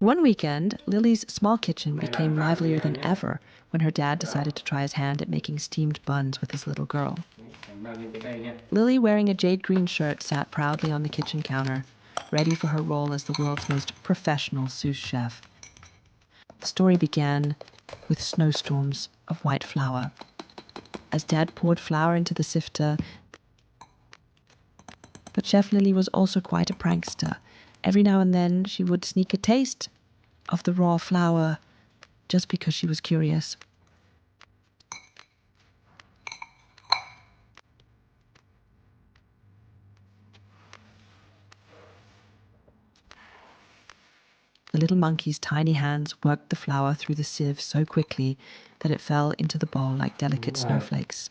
One weekend, Lily's small kitchen became livelier than ever when her dad decided to try his hand at making steamed buns with his little girl. Lily, wearing a jade green shirt, sat proudly on the kitchen counter, ready for her role as the world's most professional sous chef. The story began with snowstorms of white flour. As Dad poured flour into the sifter, but Chef Lily was also quite a prankster. Every now and then she would sneak a taste of the raw flour just because she was curious. The little monkey's tiny hands worked the flour through the sieve so quickly that it fell into the bowl like delicate snowflakes.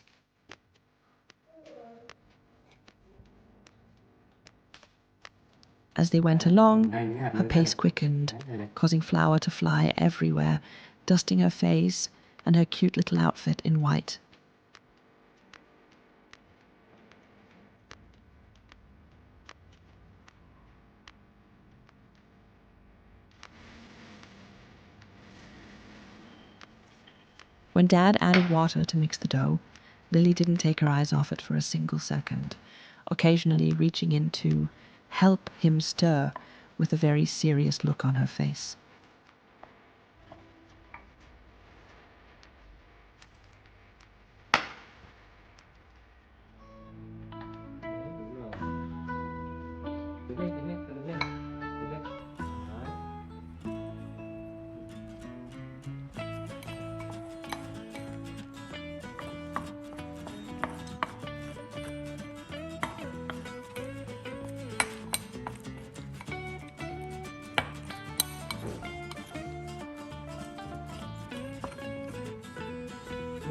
As they went along, her pace quickened, causing flour to fly everywhere, dusting her face and her cute little outfit in white. When Dad added water to mix the dough, Lily didn't take her eyes off it for a single second, occasionally reaching in to help him stir with a very serious look on her face.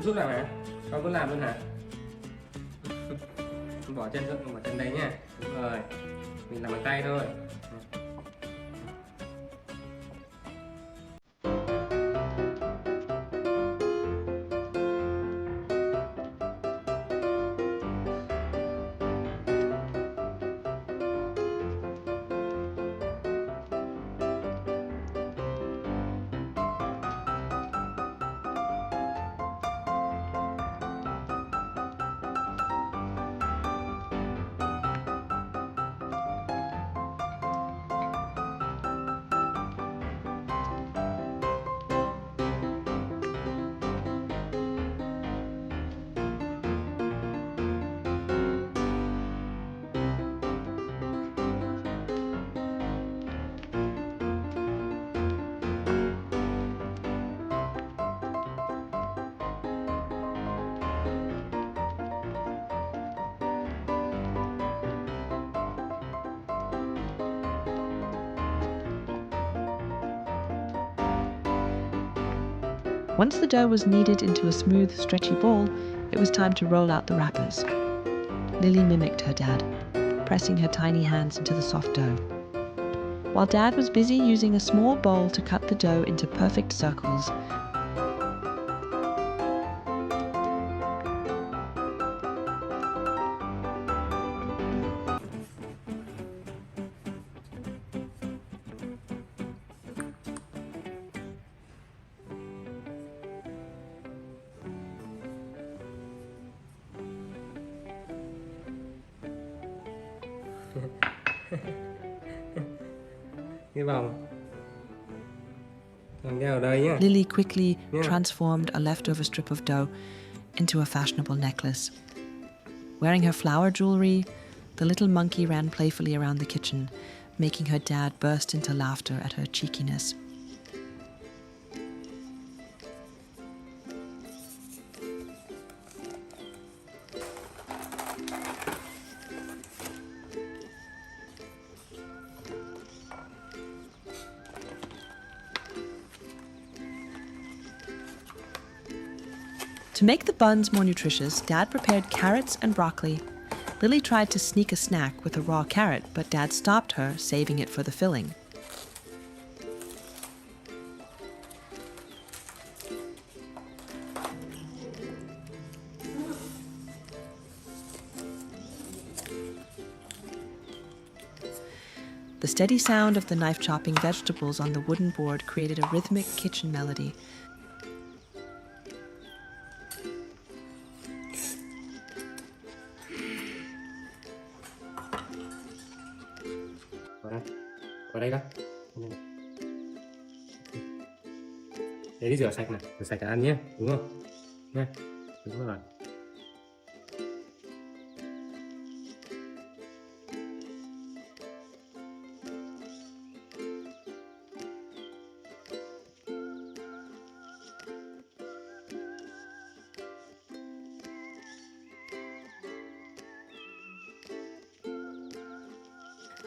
Giúp làm hả? Con muốn làm luôn hả? Bỏ chân đấy nha. Đúng rồi. Mình làm bằng tay thôi. Once the dough was kneaded into a smooth, stretchy ball, it was time to roll out the wrappers. Lily mimicked her dad, pressing her tiny hands into the soft dough. While Dad was busy using a small bowl to cut the dough into perfect circles, Cái vòng. Làm đeo ở đây nhé. Lily quickly transformed a leftover strip of dough into a fashionable necklace. Wearing her flower jewelry, the little monkey ran playfully around the kitchen, making her dad burst into laughter at her cheekiness. To make the buns more nutritious, Dad prepared carrots and broccoli. Lily tried to sneak a snack with a raw carrot, but Dad stopped her, saving it for the filling. The steady sound of the knife chopping vegetables on the wooden board created a rhythmic kitchen melody. Vào đây đó. Để đi rửa sạch này, rửa sạch cả ăn nhé, đúng không? Nha, đúng rồi.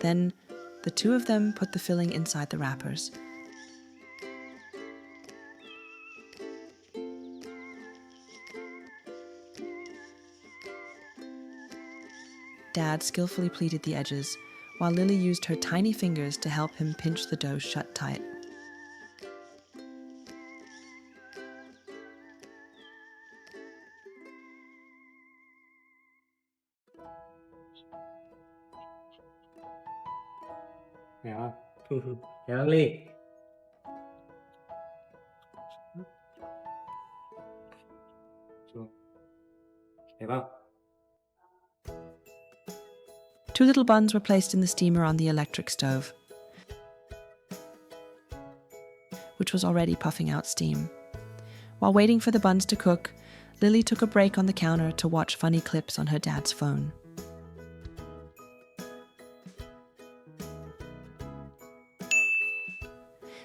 Then the two of them put the filling inside the wrappers. Dad skillfully pleated the edges, while Lily used her tiny fingers to help him pinch the dough shut tight. Hiểu không? Hiểu không Ly? Hiểu không? Two little buns were placed in the steamer on the electric stove, which was already puffing out steam. While waiting for the buns to cook, Lily took a break on the counter to watch funny clips on her dad's phone.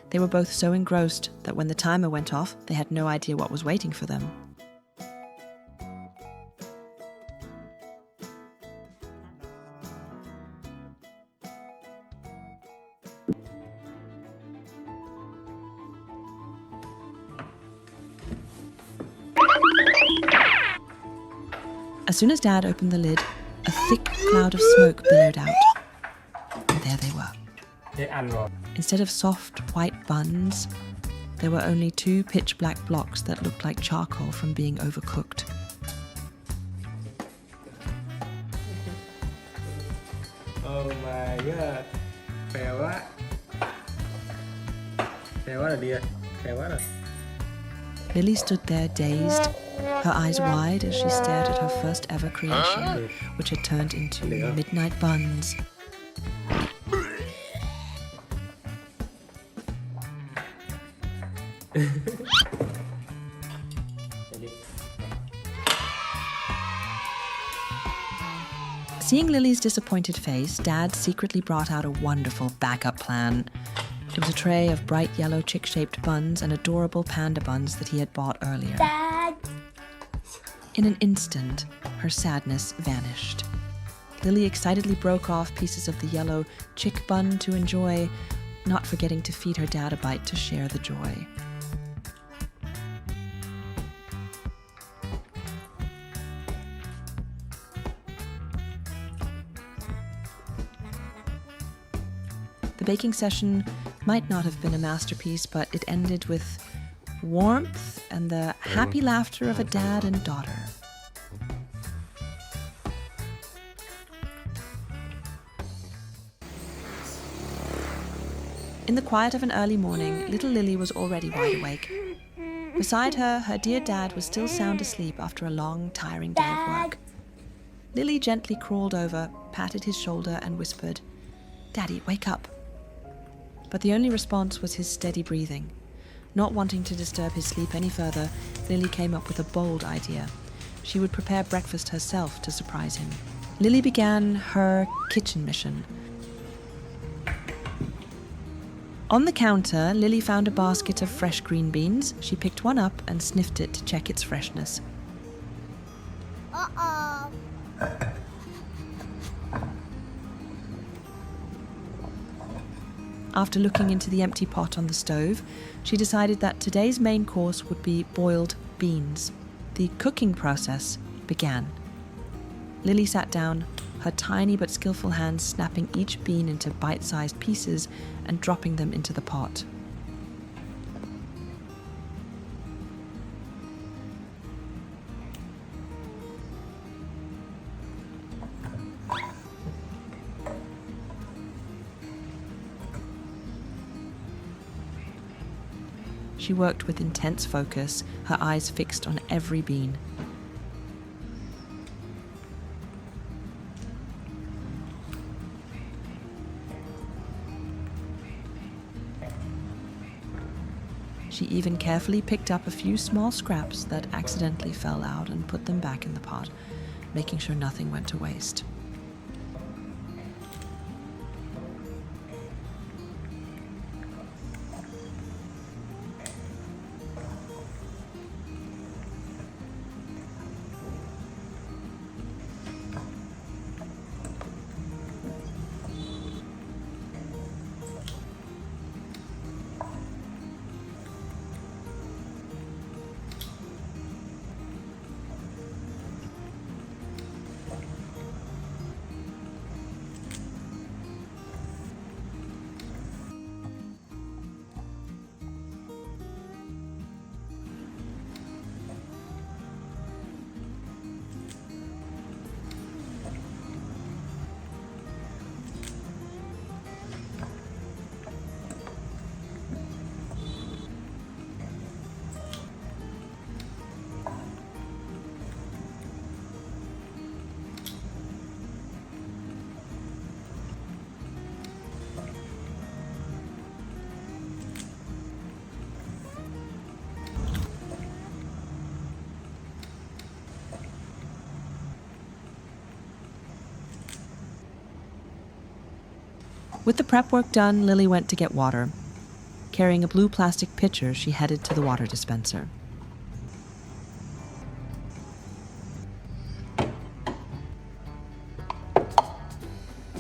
They were both so engrossed that when the timer went off, they had no idea what was waiting for them. As soon as Dad opened the lid, a thick cloud of smoke billowed out. And there they were. Thế ăn rồi. Instead of soft white buns, there were only two pitch black blocks that looked like charcoal from being overcooked. Oh my god. Khỏe quá. Khỏe quá rồi đi ạ. Khỏe quá rồi. Lily stood there dazed, her eyes wide as she stared at her first ever creation, which had turned into midnight buns. Seeing Lily's disappointed face, Dad secretly brought out a wonderful backup plan. It was a tray of bright yellow chick-shaped buns and adorable panda buns that he had bought earlier. Dad! In an instant, her sadness vanished. Lily excitedly broke off pieces of the yellow chick bun to enjoy, not forgetting to feed her dad a bite to share the joy. The baking session might not have been a masterpiece, but it ended with warmth and the happy laughter of a dad and daughter. In the quiet of an early morning, little Lily was already wide awake. Beside her, her dear dad was still sound asleep after a long, tiring day of work. Lily gently crawled over, patted his shoulder, and whispered, "Daddy, wake up." But the only response was his steady breathing. Not wanting to disturb his sleep any further, Lily came up with a bold idea. She would prepare breakfast herself to surprise him. Lily began her kitchen mission. On the counter, Lily found a basket of fresh green beans. She picked one up and sniffed it to check its freshness. Uh-oh. After looking into the empty pot on the stove, she decided that today's main course would be boiled beans. The cooking process began. Lily sat down, her tiny but skillful hands snapping each bean into bite-sized pieces and dropping them into the pot. She worked with intense focus, her eyes fixed on every bean. She even carefully picked up a few small scraps that accidentally fell out and put them back in the pot, making sure nothing went to waste. With the prep work done, Lily went to get water. Carrying a blue plastic pitcher, she headed to the water dispenser.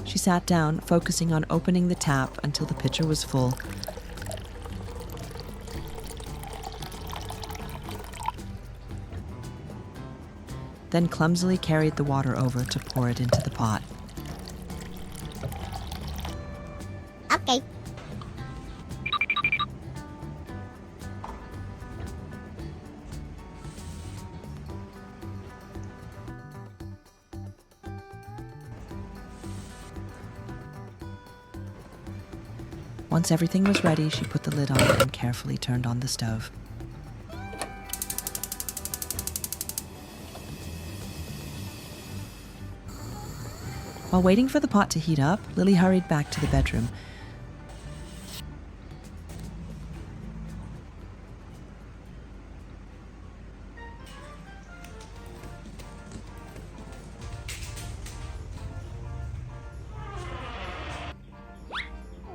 She sat down, focusing on opening the tap until the pitcher was full. Then clumsily carried the water over to pour it into the pot. Okay. Once everything was ready, she put the lid on and carefully turned on the stove. While waiting for the pot to heat up, Lily hurried back to the bedroom.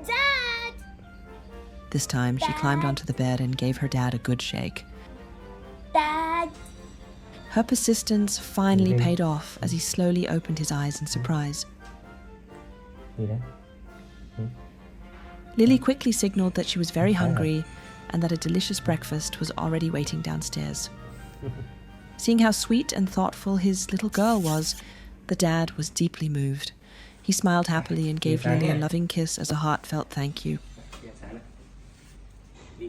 Dad! This time, she climbed onto the bed and gave her dad a good shake. Dad! Her persistence finally paid off as he slowly opened his eyes in surprise. Lily quickly signaled that she was very hungry and that a delicious breakfast was already waiting downstairs. Seeing how sweet and thoughtful his little girl was, the dad was deeply moved. He smiled happily and gave Lily a loving kiss as a heartfelt thank you.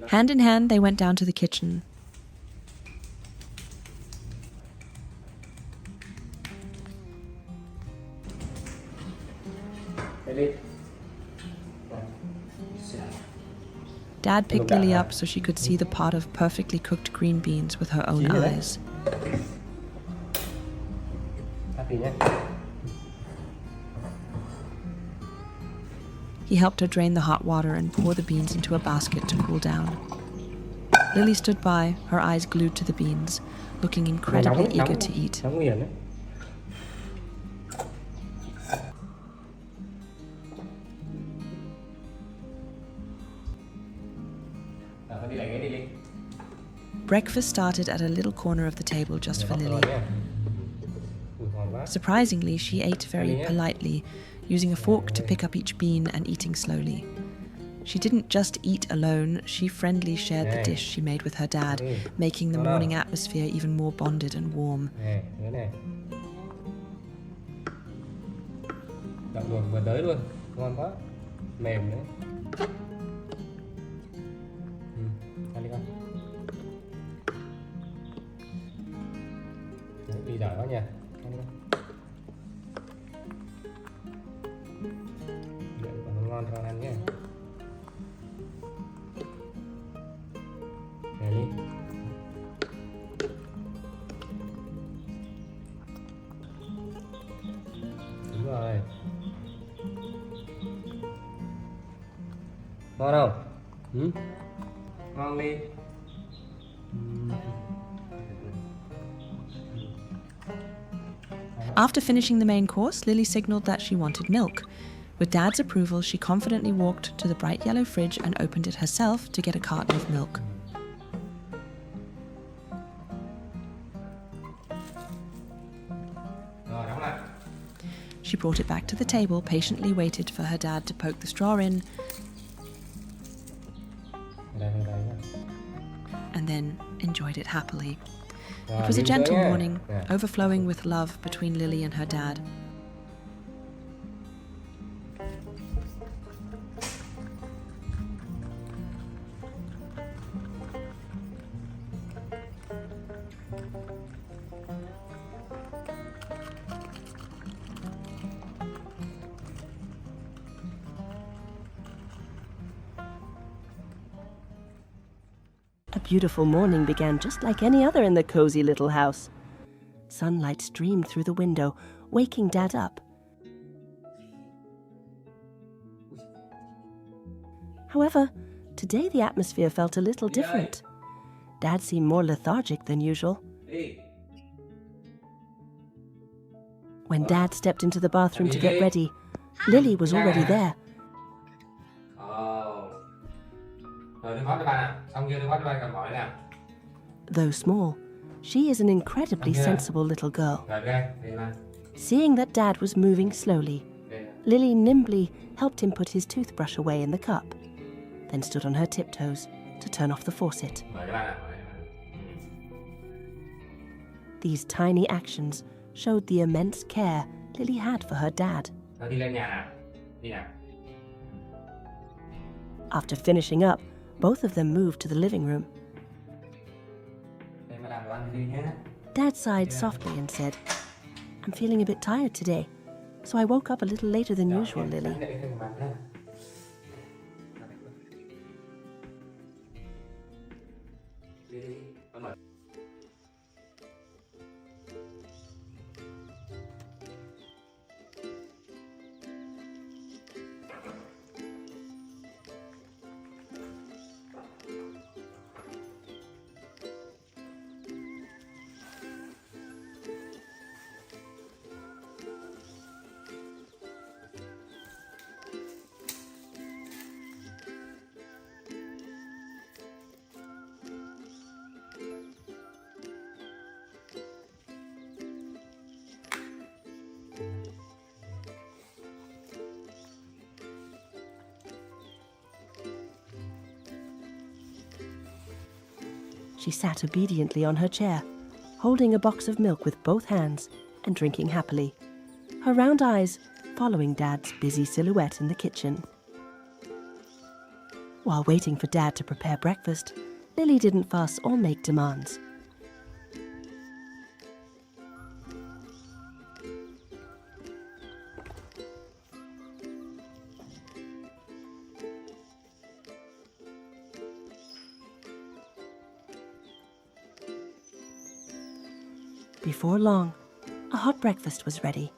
Hand in hand, they went down to the kitchen. Dad picked Lily up so she could see the pot of perfectly cooked green beans with her own eyes. He helped her drain the hot water and pour the beans into a basket to cool down. Lily stood by, her eyes glued to the beans, looking incredibly eager to eat. Breakfast started at a little corner of the table just for Lily. Surprisingly, she ate very politely, using a fork to pick up each bean and eating slowly. She didn't just eat alone, she friendly shared the dish she made with her dad, making the morning atmosphere even more bonded and warm. Đậu luộc vừa tới luôn, ngon quá, mềm đấy. Ăn đi con. Đi giỏi quá nhỉ. Ăn đi con. Đợi còn ngon cho con ăn nhé. Ngon không? Ngon đi. After finishing the main course, Lily signaled that she wanted milk. With Dad's approval, she confidently walked to the bright yellow fridge and opened it herself to get a carton of milk. Rồi, đóng lại. She brought it back to the table, patiently waited for her dad to poke the straw in, Đây nha. and then enjoyed it happily. Rồi, It was a đi tới gentle nha. morning, Nè. overflowing with love between Lily and her dad. A beautiful morning began just like any other in the cozy little house. Sunlight streamed through the window, waking Dad up. However, today the atmosphere felt a little different. Dad seemed more lethargic than usual. Đi. When Dad stepped into the bathroom to get ready, Lily was already there. Rồi tôi khoát cho ba nè. Xong chưa tôi khoát cho ba cầm hỏi nè. Though small, she is an incredibly sensible little girl. Rồi đây, đây ba. Seeing that Dad was moving slowly, Đây. Lily nimbly helped him put his toothbrush away in the cup, then stood on her tiptoes to turn off the faucet. Mời các bạn ạ. Mời. These tiny actions showed the immense care Lily had for her dad. Thôi đi lên nhà nè. Đi nào. After finishing up, both of them moved to the living room. Đây mà làm đồ ăn đi nhé. Dad sighed softly and said, "I'm feeling a bit tired today, so I woke up a little later than usual, Lily." Để thêm bàn nữa. Đi đi. Con mời. She sat obediently on her chair, holding a box of milk with both hands and drinking happily, her round eyes following Dad's busy silhouette in the kitchen. While waiting for Dad to prepare breakfast, Lily didn't fuss or make demands. Before long, a hot breakfast was ready.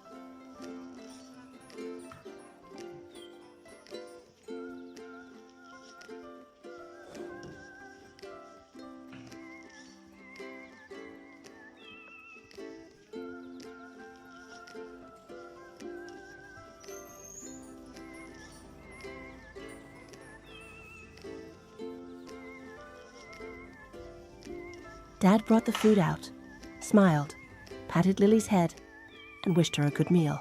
Dad brought the food out, smiled, patted Lily's head, and wished her a good meal.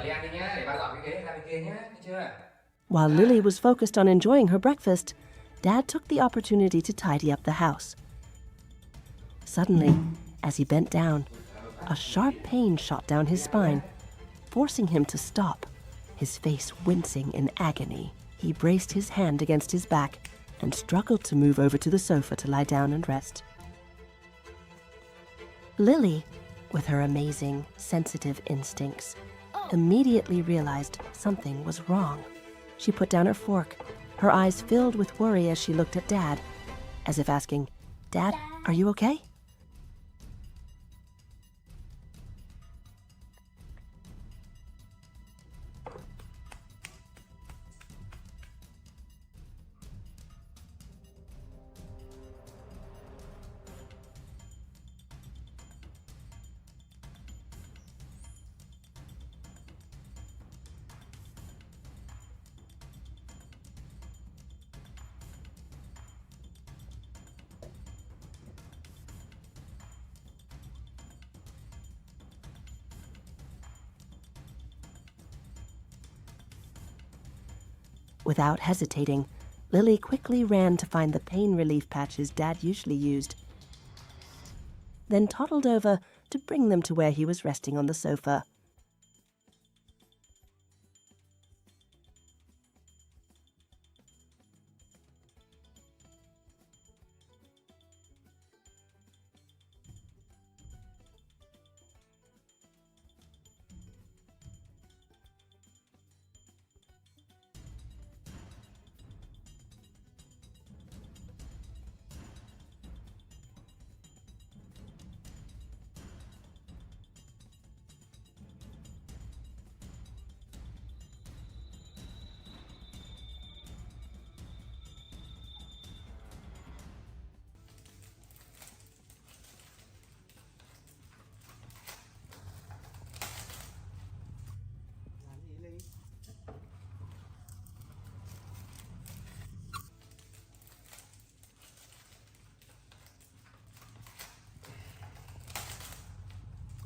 Đi ăn đi nhá, để ba dọn cái ghế ra bên kia nhá, thấy chưa? While Lily was focused on enjoying her breakfast, Dad took the opportunity to tidy up the house. Suddenly, as he bent down, a sharp pain shot down his spine, forcing him to stop, his face wincing in agony. He braced his hand against his back and struggled to move over to the sofa to lie down and rest. Lily, with her amazing, sensitive instincts, immediately realized something was wrong. She put down her fork, her eyes filled with worry as she looked at Dad, as if asking, "Dad, Are you okay? Without hesitating, Lily quickly ran to find the pain relief patches Dad usually used, then toddled over to bring them to where he was resting on the sofa.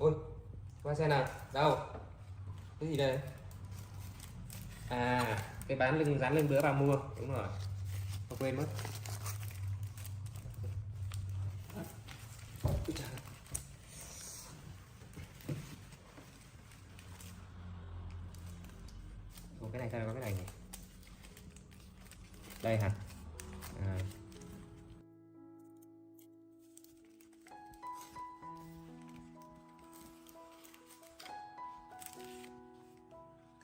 Ôi, qua xem nào. Đâu? Cái gì đây? À, cái bán lưng dán lưng bữa bà mua. Đúng rồi. Tôi quên mất. Ôi trời. Ủa, cái này sao có cái này nhỉ? Đây hả? À.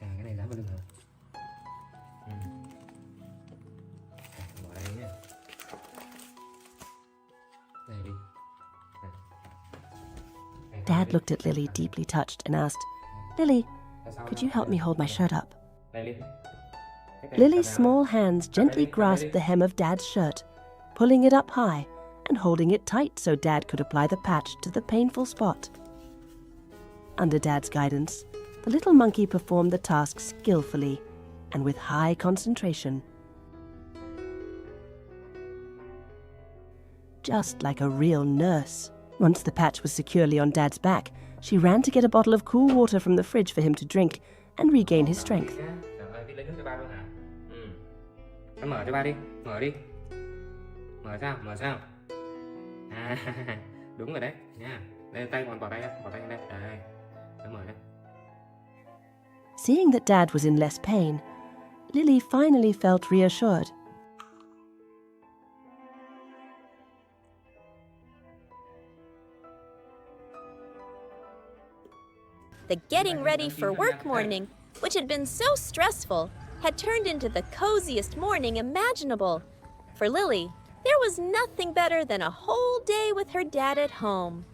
Cái này dán vào lưng hả? Ừ. Bỏ đây nhé. Này đi. Dad looked at Lily deeply touched and asked, "Lily, could you help me hold my shirt up?" Lily's small hands gently grasped the hem of Dad's shirt, pulling it up high and holding it tight so Dad could apply the patch to the painful spot. Under Dad's guidance, the little monkey performed the task skillfully and with high concentration. Just like a real nurse. Once the patch was securely on Dad's back, she ran to get a bottle of cool water from the fridge for him to drink and regain his strength. Mở cho ba đi, mở đi. Mở sao? À, đúng rồi đấy nha. Đây tay còn bỏ tay đây. Đây. Nó mở đây. Seeing that Dad was in less pain, Lily finally felt reassured. The getting ready for work morning, which had been so stressful, had turned into the coziest morning imaginable. For Lily, there was nothing better than a whole day with her dad at home.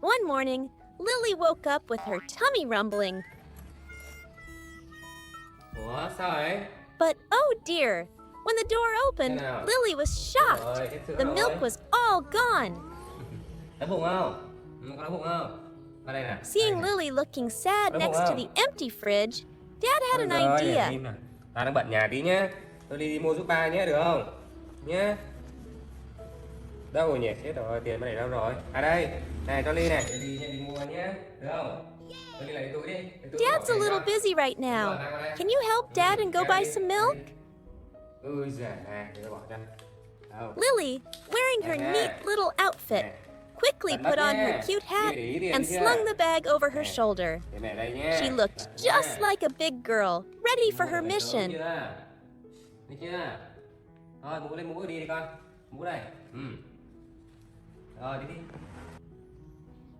One morning, Lily woke up with her tummy rumbling. But oh dear, when the door opened, Lily was shocked. The milk was all gone. Seeing Lily looking sad next to the empty fridge, Dad had an idea. Ta đang bận nhà tí nhé. Tôi đi mua giúp ba nhé, được không? Nhé. Đâu rồi nhỉ? Chết rồi, tiền bên này đâu rồi? À đây, này cho Ly này. Đi mua nhé, được không? Ly lấy túi đi. Dad's a little busy right now. Can you help Dad and go buy some milk? Lily, wearing her neat little outfit, quickly put on her cute hat and slung the bag over her shoulder. She looked just like a big girl, ready for her mission.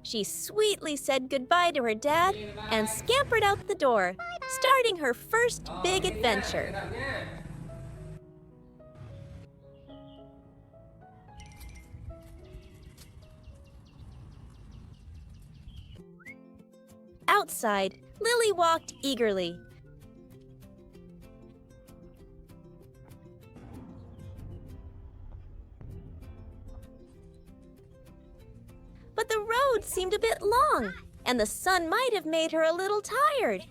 She sweetly said goodbye to her dad and scampered out the door, starting her first big adventure. outside, Lily walked eagerly. But the road seemed a bit long, and the sun might have made her a little tired.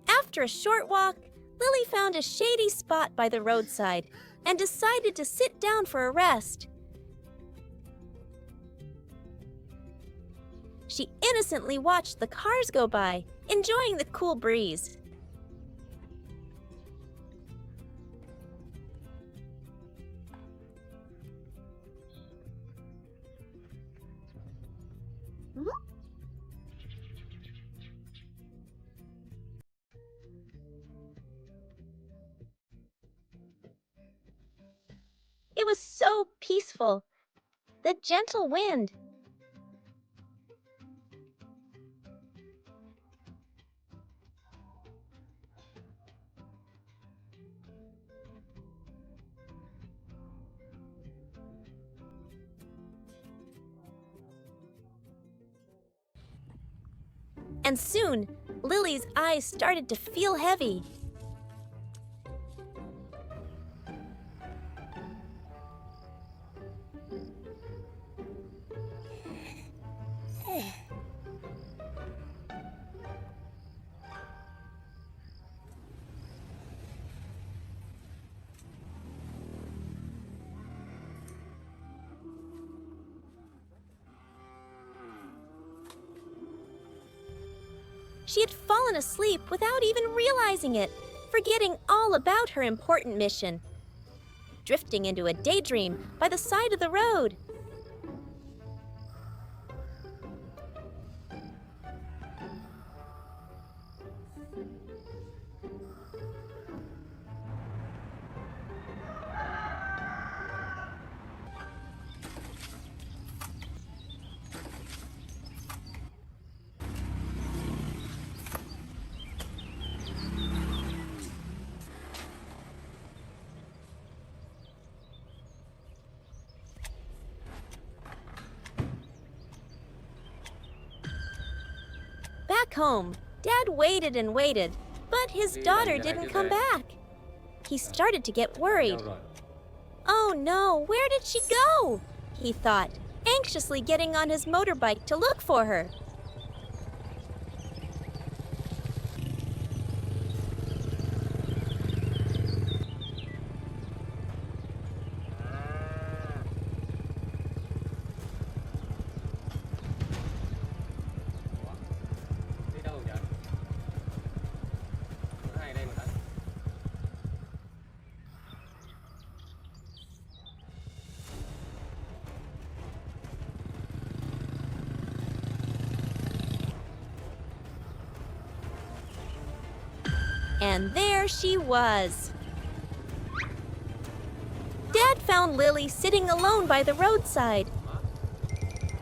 After a short walk, Lily found a shady spot by the roadside and decided to sit down for a rest. She innocently watched the cars go by, enjoying the cool breeze. It was so peaceful. The gentle wind. And soon, Lily's eyes started to feel heavy. She had fallen asleep without even realizing it, forgetting all about her important mission, drifting into a daydream by the side of the road. Back home, Dad waited and waited, but his daughter didn't come back. He started to get worried. Oh no, where did she go? He thought, anxiously getting on his motorbike to look for her. And there she was. Dad found Lily sitting alone by the roadside,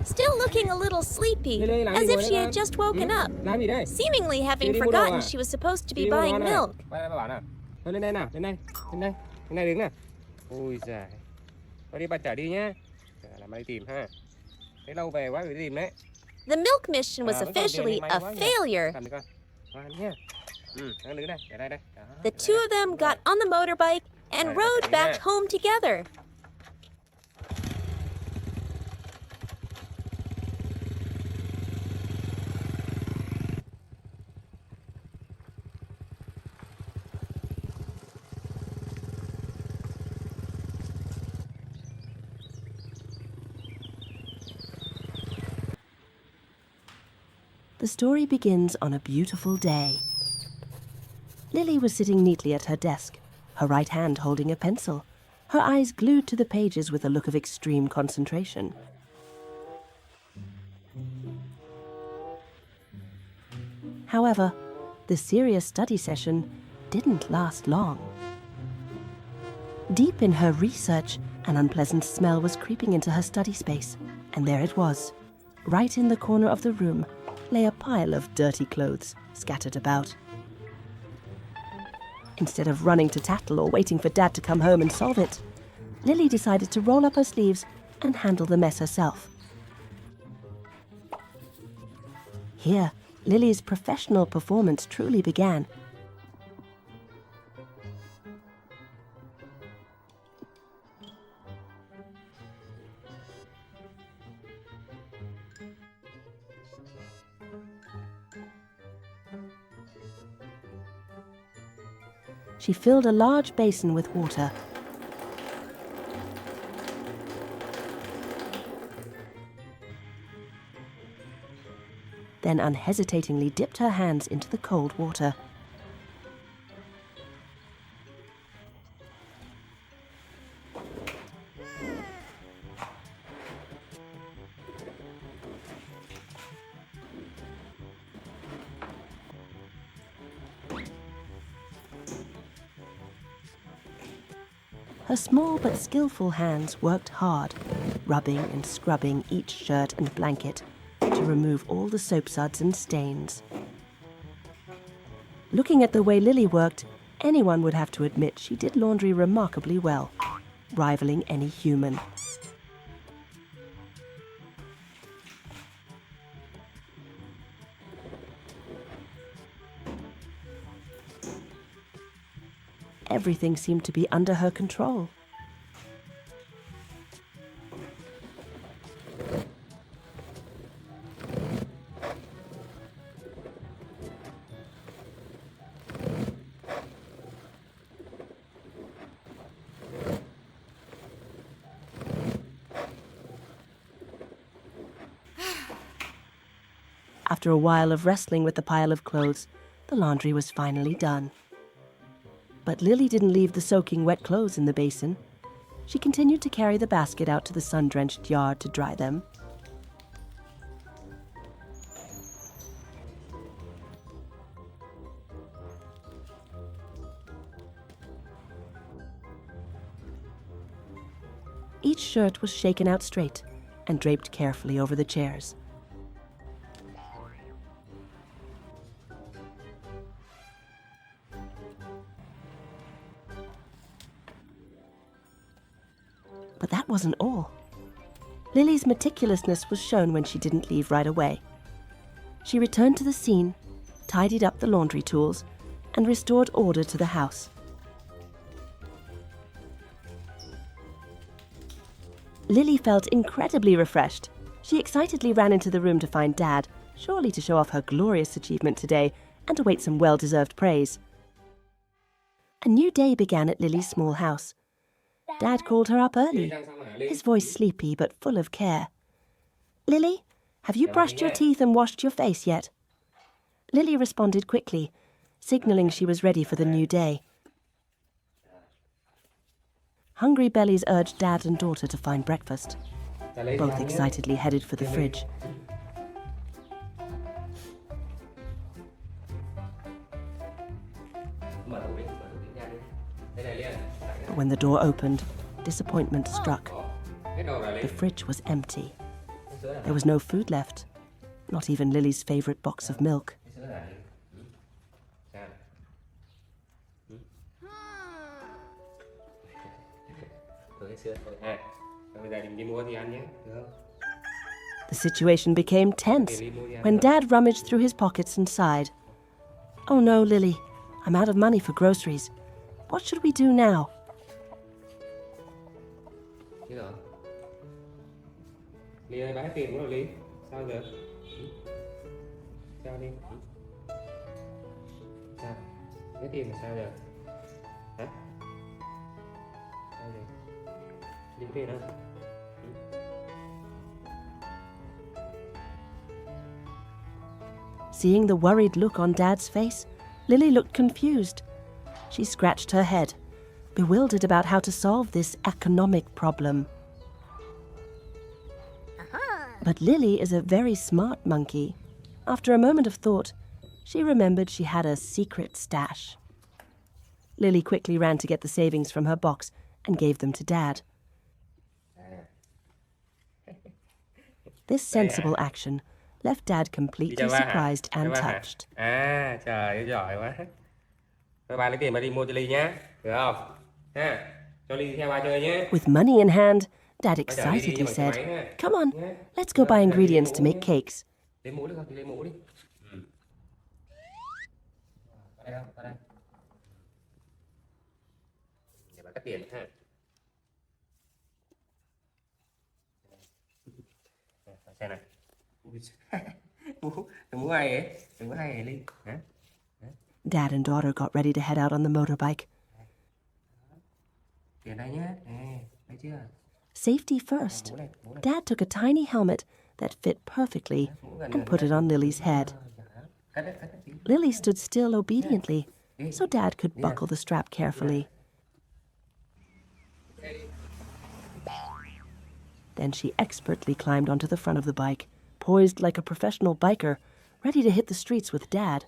still looking a little sleepy, as if she had just woken up, seemingly having forgotten she was supposed to be buying milk. Lên đây nào, lên đây, đứng nào. Ui giời. Thôi đi bà chở đi nhá. Làm đi tìm ha. Thấy lâu về quá phải đi tìm đấy. The milk mission was officially a failure. The two of them got on the motorbike and rode back home together. The story begins on a beautiful day. Lily was sitting neatly at her desk, her right hand holding a pencil, her eyes glued to the pages with a look of extreme concentration. However, the serious study session didn't last long. Deep in her research, an unpleasant smell was creeping into her study space, and there it was. Right in the corner of the room lay a pile of dirty clothes scattered about. Instead of running to tattle or waiting for Dad to come home and solve it, Lily decided to roll up her sleeves and handle the mess herself. Here, Lily's professional performance truly began. She filled a large basin with water. Then unhesitatingly dipped her hands into the cold water. Her small but skillful hands worked hard, rubbing and scrubbing each shirt and blanket to remove all the soap suds and stains. Looking at the way Lily worked, anyone would have to admit she did laundry remarkably well, rivaling any human. Everything seemed to be under her control. After a while of wrestling with the pile of clothes, the laundry was finally done. But Lily didn't leave the soaking wet clothes in the basin. She continued to carry the basket out to the sun-drenched yard to dry them. Each shirt was shaken out straight and draped carefully over the chairs. But that wasn't all. Lily's meticulousness was shown when she didn't leave right away. She returned to the scene, tidied up the laundry tools, and restored order to the house. Lily felt incredibly refreshed. She excitedly ran into the room to find Dad, surely to show off her glorious achievement today and await some well-deserved praise. A new day began at Lily's small house. Dad called her up early, his voice sleepy but full of care. "Lily, have you brushed your teeth and washed your face yet?" Lily responded quickly, signaling she was ready for the new day. Hungry bellies urged Dad and daughter to find breakfast. Both excitedly headed for the fridge. But when the door opened, disappointment struck. The fridge was empty. There was no food left, not even Lily's favorite box of milk. The situation became tense when Dad rummaged through his pockets and sighed. "Oh no, Lily, I'm out of money for groceries. What should we do now?" Ly ơi, bán tiền của Ly. Sao giờ? Sao đi? Sao? Cái tiền là sao giờ? Hả? Sao giờ? Đi tiền đâu? Seeing the worried look on Dad's face, Lily looked confused. She scratched her head, bewildered about how to solve this economic problem. But Lily is a very smart monkey. After a moment of thought, she remembered she had a secret stash. Lily quickly ran to get the savings from her box and gave them to Dad. This sensible action left Dad completely surprised and touched. À, trời ơi, giỏi quá. Thôi bà lấy tiền bà đi mua cho Ly nhé, được không? Ha. Cho Ly theo ba chơi nhé. With money in hand, Dad Ba chở Ly đi excitedly bằng xe said, máy nha. "Come on, Nhé. let's go buy Bây giờ đi lấy ingredients to mũ make nhé. cakes." Lấy mũ đi con, lấy mũ đi. Ở đây đâu? Ở đây. Để bà cắt tiền ha. Xe này. Mũ, mũ hay ấy. Mũ hay ấy Ly. Hả? Dad and daughter got ready to head out on the motorbike. Tiền đây nhé. Thấy chưa? Safety first, Dad took a tiny helmet that fit perfectly and put it on Lily's head. Cắt đấy, cắt đấy. Lily stood still obediently, so Dad could buckle the strap carefully. Then she expertly climbed onto the front of the bike, poised like a professional biker, ready to hit the streets with Dad.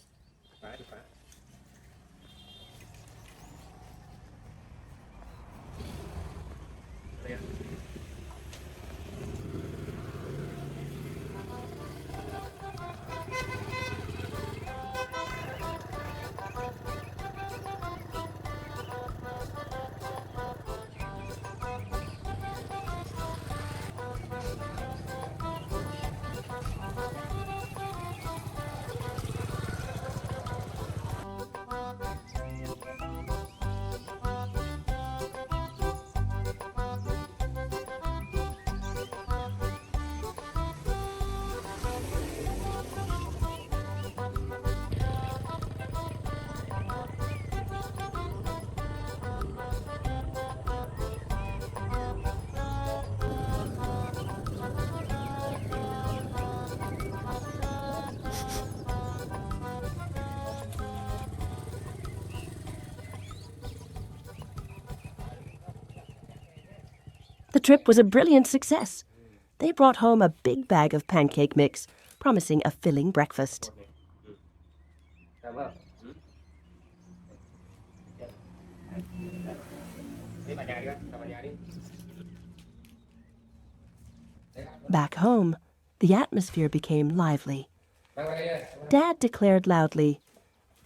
The trip was a brilliant success. They brought home a big bag of pancake mix, promising a filling breakfast. Cảm ơn. Đi vào nhà đi, vào nhà đi. Back home, the atmosphere became lively. Vào đây đi. Dad declared loudly,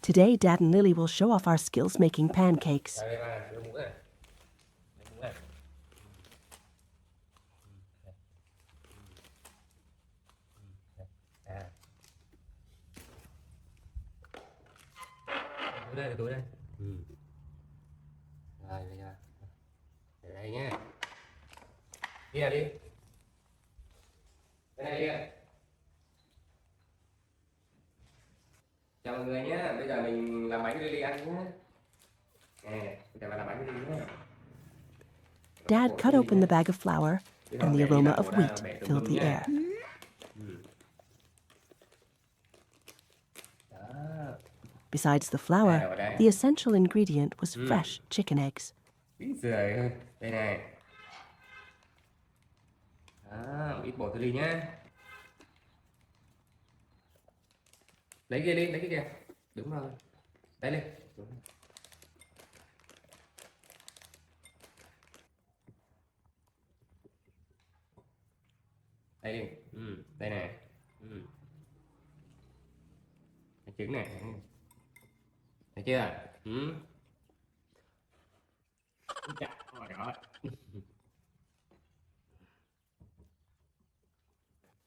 "Today, Dad and Lily will show off our skills making pancakes." Vào đây vào, đưa mũ này. Lấy mũ này. À. Túi đây, túi đây. Rồi, bây giờ. Để đây nhé. Đi nào đi. Đây này đi ạ. Chào mọi người nhé. Bây giờ mình làm bánh cho Lily ăn nhé. Bây giờ mình làm bánh cho Lily nhé. Dad cut open the bag of flour, and the aroma of wheat filled the air. Besides the flour, the essential ingredient was fresh chicken eggs. Ít rưỡi. Đây này. Ít bột cho Lily nhé. Lấy kia đi, lấy cái kìa. Đúng rồi. Đấy lên. Đây đi. Đây này. Cái trứng này. Thấy chưa? Chà, đó.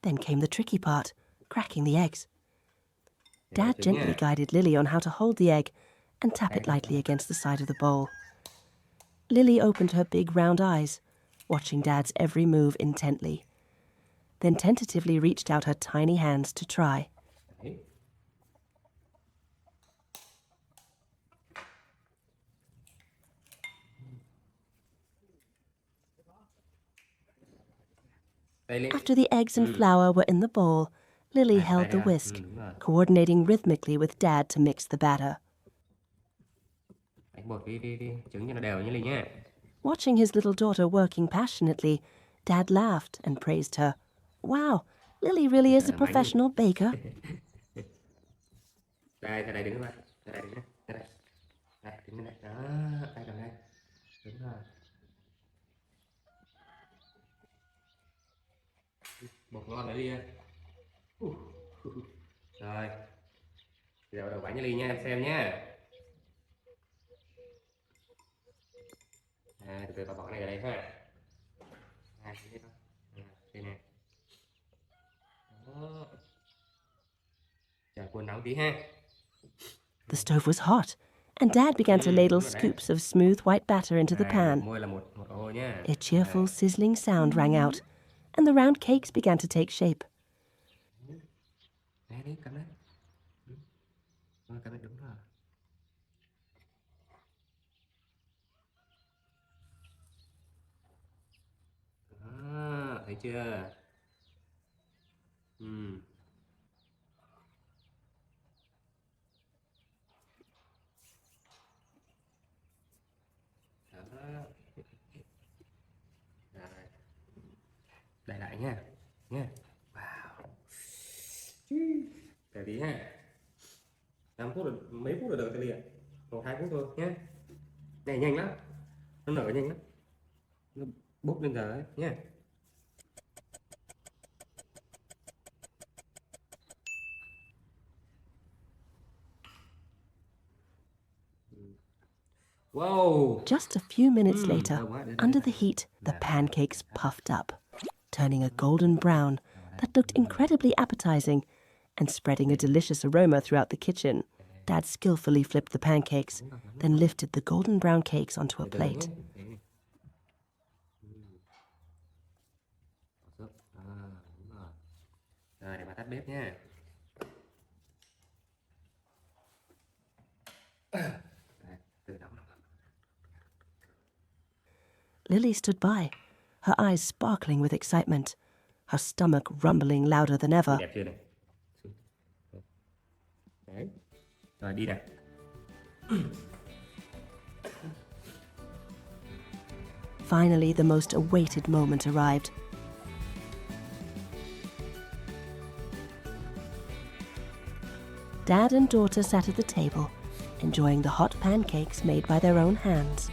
Then came the tricky part, cracking the eggs. Dad gently guided Lily on how to hold the egg and tap it lightly against the side of the bowl. Lily opened her big round eyes, watching Dad's every move intently, then tentatively reached out her tiny hands to try. After the eggs and flour were in the bowl, Lily held the whisk, coordinating rhythmically with Dad to mix the batter. Đánh bột đi, trứng cho nó đều như Lily nhé. Watching his little daughter working passionately, Dad laughed and praised her. "Wow, Lily really is a professional baker." Đây đứng đây. Đây đứng đây. Đây. Đây đứng đây. Đó, đây cầm đây. Đúng rồi. Bột ngon đấy đi. Rồi. Giờ bắt đầu bánh cho Ly nha, em xem nhé. Từ từ bà bỏ cái này vào đây ha. Thế thôi. Đây nè. Đó. Chờ cuốn nóng tí ha. The stove was hot, and Dad began to ladle scoops of smooth white batter into the pan. Môi là một ô nhá. A cheerful sizzling sound rang out, and the round cakes began to take shape. Đấy, cầm đấy. Cầm đấy, đúng rồi. Đó, thấy chưa? Đó. Rồi. Đậy lại nha. Nha. Wow. Để tí ha. 5 phút rồi, mấy phút rồi được cái liền. 1-2 phút thôi nhé. Này nhanh lắm. Nó nở nhanh lắm. Nó bốc lên giờ đấy nhé. Wow. Just a few minutes later, under the heat, the pancakes puffed up, turning a golden brown that looked incredibly appetizing and spreading a delicious aroma throughout the kitchen. Dad skillfully flipped the pancakes, then lifted the golden brown cakes onto a plate. Rồi, để bà tắt bếp nha. Từ nóng. Lily stood by, her eyes sparkling with excitement, her stomach rumbling louder than ever. Đẹp chưa này? Đấy. Rồi đi nào. Finally, the most awaited moment arrived. Dad and daughter sat at the table, enjoying the hot pancakes made by their own hands.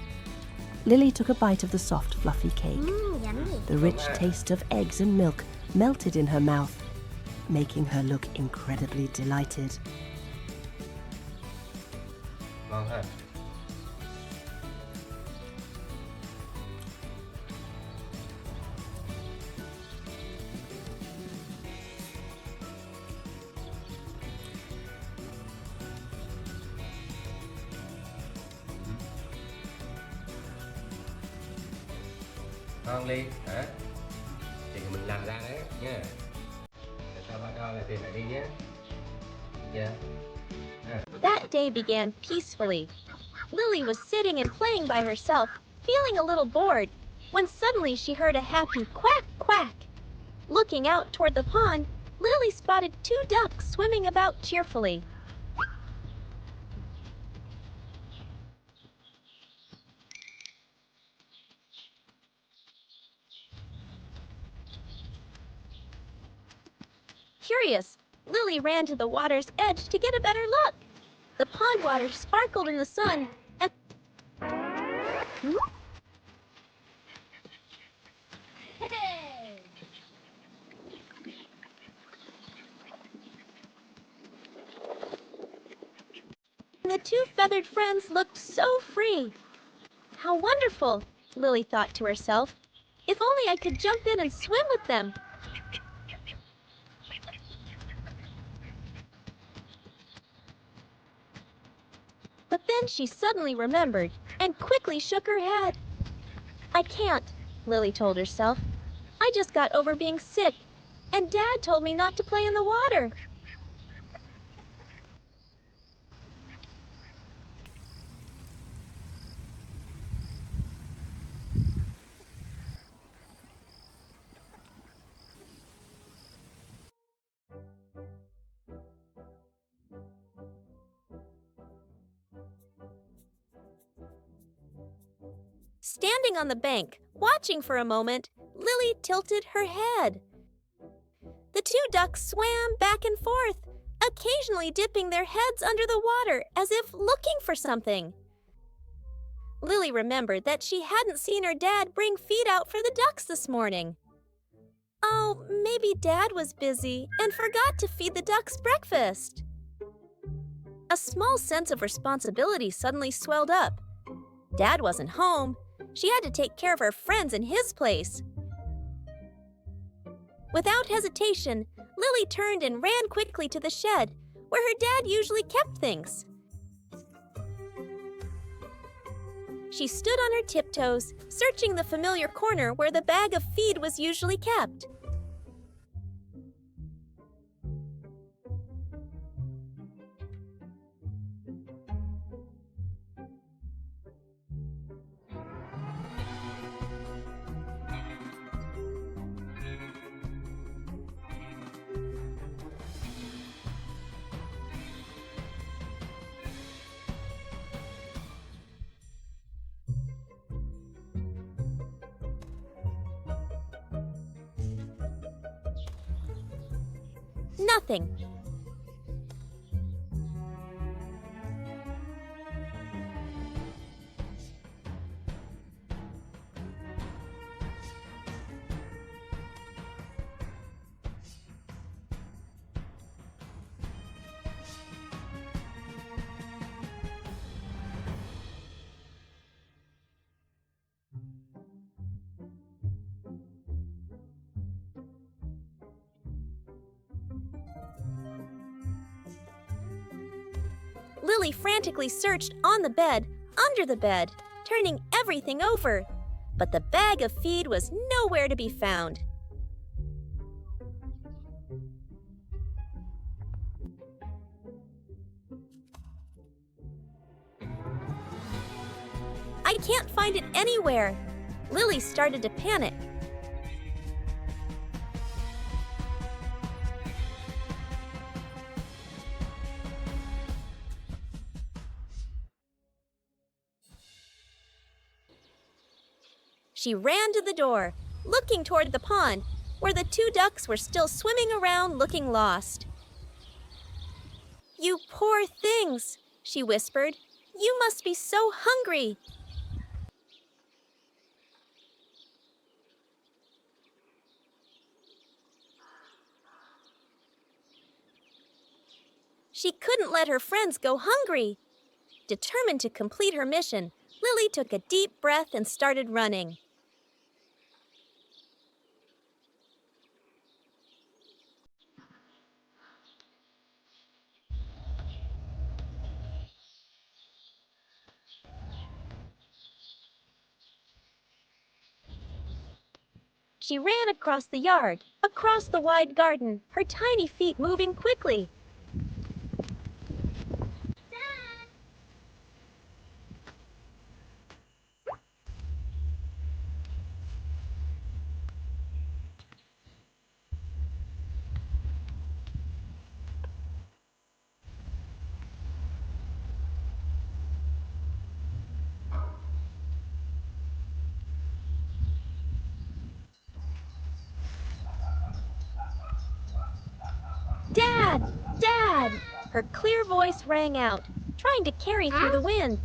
Lily took a bite of the soft, fluffy cake. Yummy. The rich taste of eggs and milk melted in her mouth, making her look incredibly delighted. Ngon ha. Ngon Ly hả? Thì mình làm ra đấy nha. Để sao bắt đầu là tìm lại đi nhé. Dạ. That day began peacefully. Lily was sitting and playing by herself, feeling a little bored, when suddenly she heard a happy quack, quack. Looking out toward the pond, Lily spotted 2 ducks swimming about cheerfully. Curious, Lily ran to the water's edge to get a better look. The pond water sparkled in the sun, and the 2 feathered friends looked so free. How wonderful, Lily thought to herself. If only I could jump in and swim with them. But then she suddenly remembered and quickly shook her head. I can't, Lily told herself. I just got over being sick, and Dad told me not to play in the water. Standing on the bank, watching for a moment, Lily tilted her head. The 2 ducks swam back and forth, occasionally dipping their heads under the water as if looking for something. Lily remembered that she hadn't seen her dad bring feed out for the ducks this morning. Oh, maybe Dad was busy and forgot to feed the ducks breakfast. A small sense of responsibility suddenly swelled up. Dad wasn't home. She had to take care of her friends in his place. Without hesitation, Lily turned and ran quickly to the shed, where her dad usually kept things. She stood on her tiptoes, searching the familiar corner where the bag of feed was usually kept. Nothing. Lily frantically searched on the bed, under the bed, turning everything over. But the bag of feed was nowhere to be found. I can't find it anywhere. Lily started to panic. She ran to the door, looking toward the pond, where the two ducks were still swimming around looking lost. "You poor things," she whispered. "You must be so hungry." She couldn't let her friends go hungry. Determined to complete her mission, Lily took a deep breath and started running. She ran across the yard, across the wide garden, her tiny feet moving quickly. "Dad! Dad!" Her clear voice rang out, trying to carry through the wind.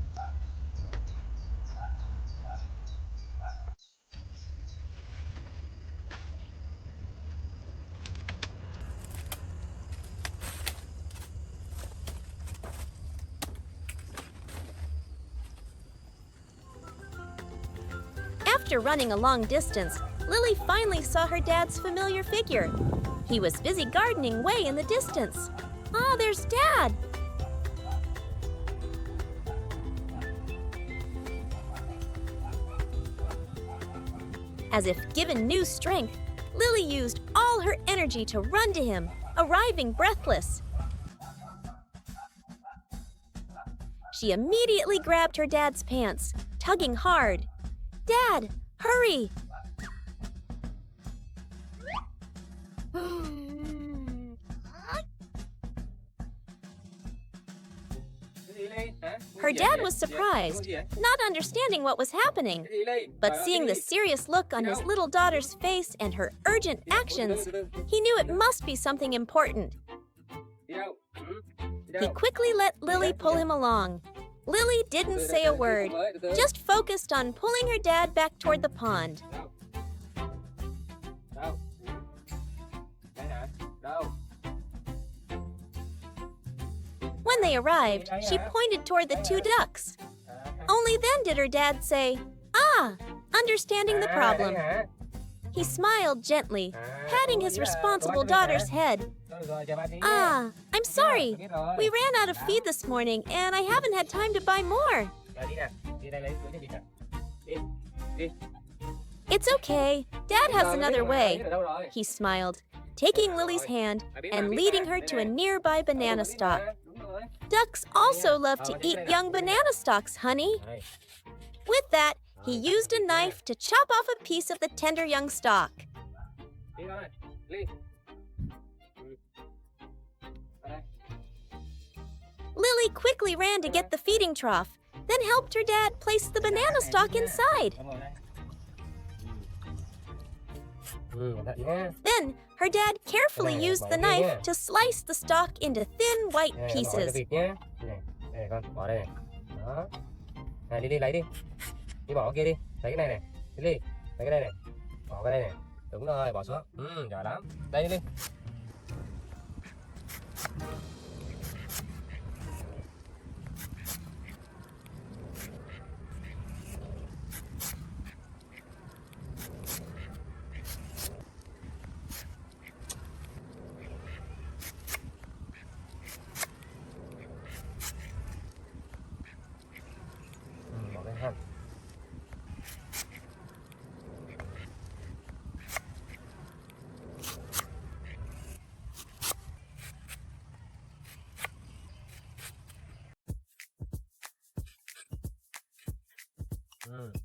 After running a long distance, Lily finally saw her dad's familiar figure. He was busy gardening way in the distance. "Ah, there's Dad!" As if given new strength, Lily used all her energy to run to him, arriving breathless. She immediately grabbed her dad's pants, tugging hard. "Dad, hurry!" Her dad was surprised, not understanding what was happening. But seeing the serious look on his little daughter's face and her urgent actions, he knew it must be something important. He quickly let Lily pull him along. Lily didn't say a word, just focused on pulling her dad back toward the pond. When they arrived, she pointed toward the two ducks. Only then did her dad say, Understanding the problem, he smiled gently, patting his responsible daughter's head. I'm sorry. We ran out of feed this morning, and I haven't had time to buy more. It's okay. Dad has another way. He smiled, taking Lily's hand and leading her to a nearby banana stalk. Ducks also love to eat young banana stalks, honey. With that, he used a knife to chop off a piece of the tender young stalk. Lily quickly ran to get the feeding trough, then helped her dad place the banana stalk inside. Then, her dad carefully used the knife to slice the stalk into thin white pieces. Lily lấy đi. Đi bỏ kia đi. Lấy cái này này. Lily, lấy cái này này. Bỏ cái này này. Đúng rồi, bỏ xuống. Giỏi lắm. Đây Lily. Bỏ cái hàm.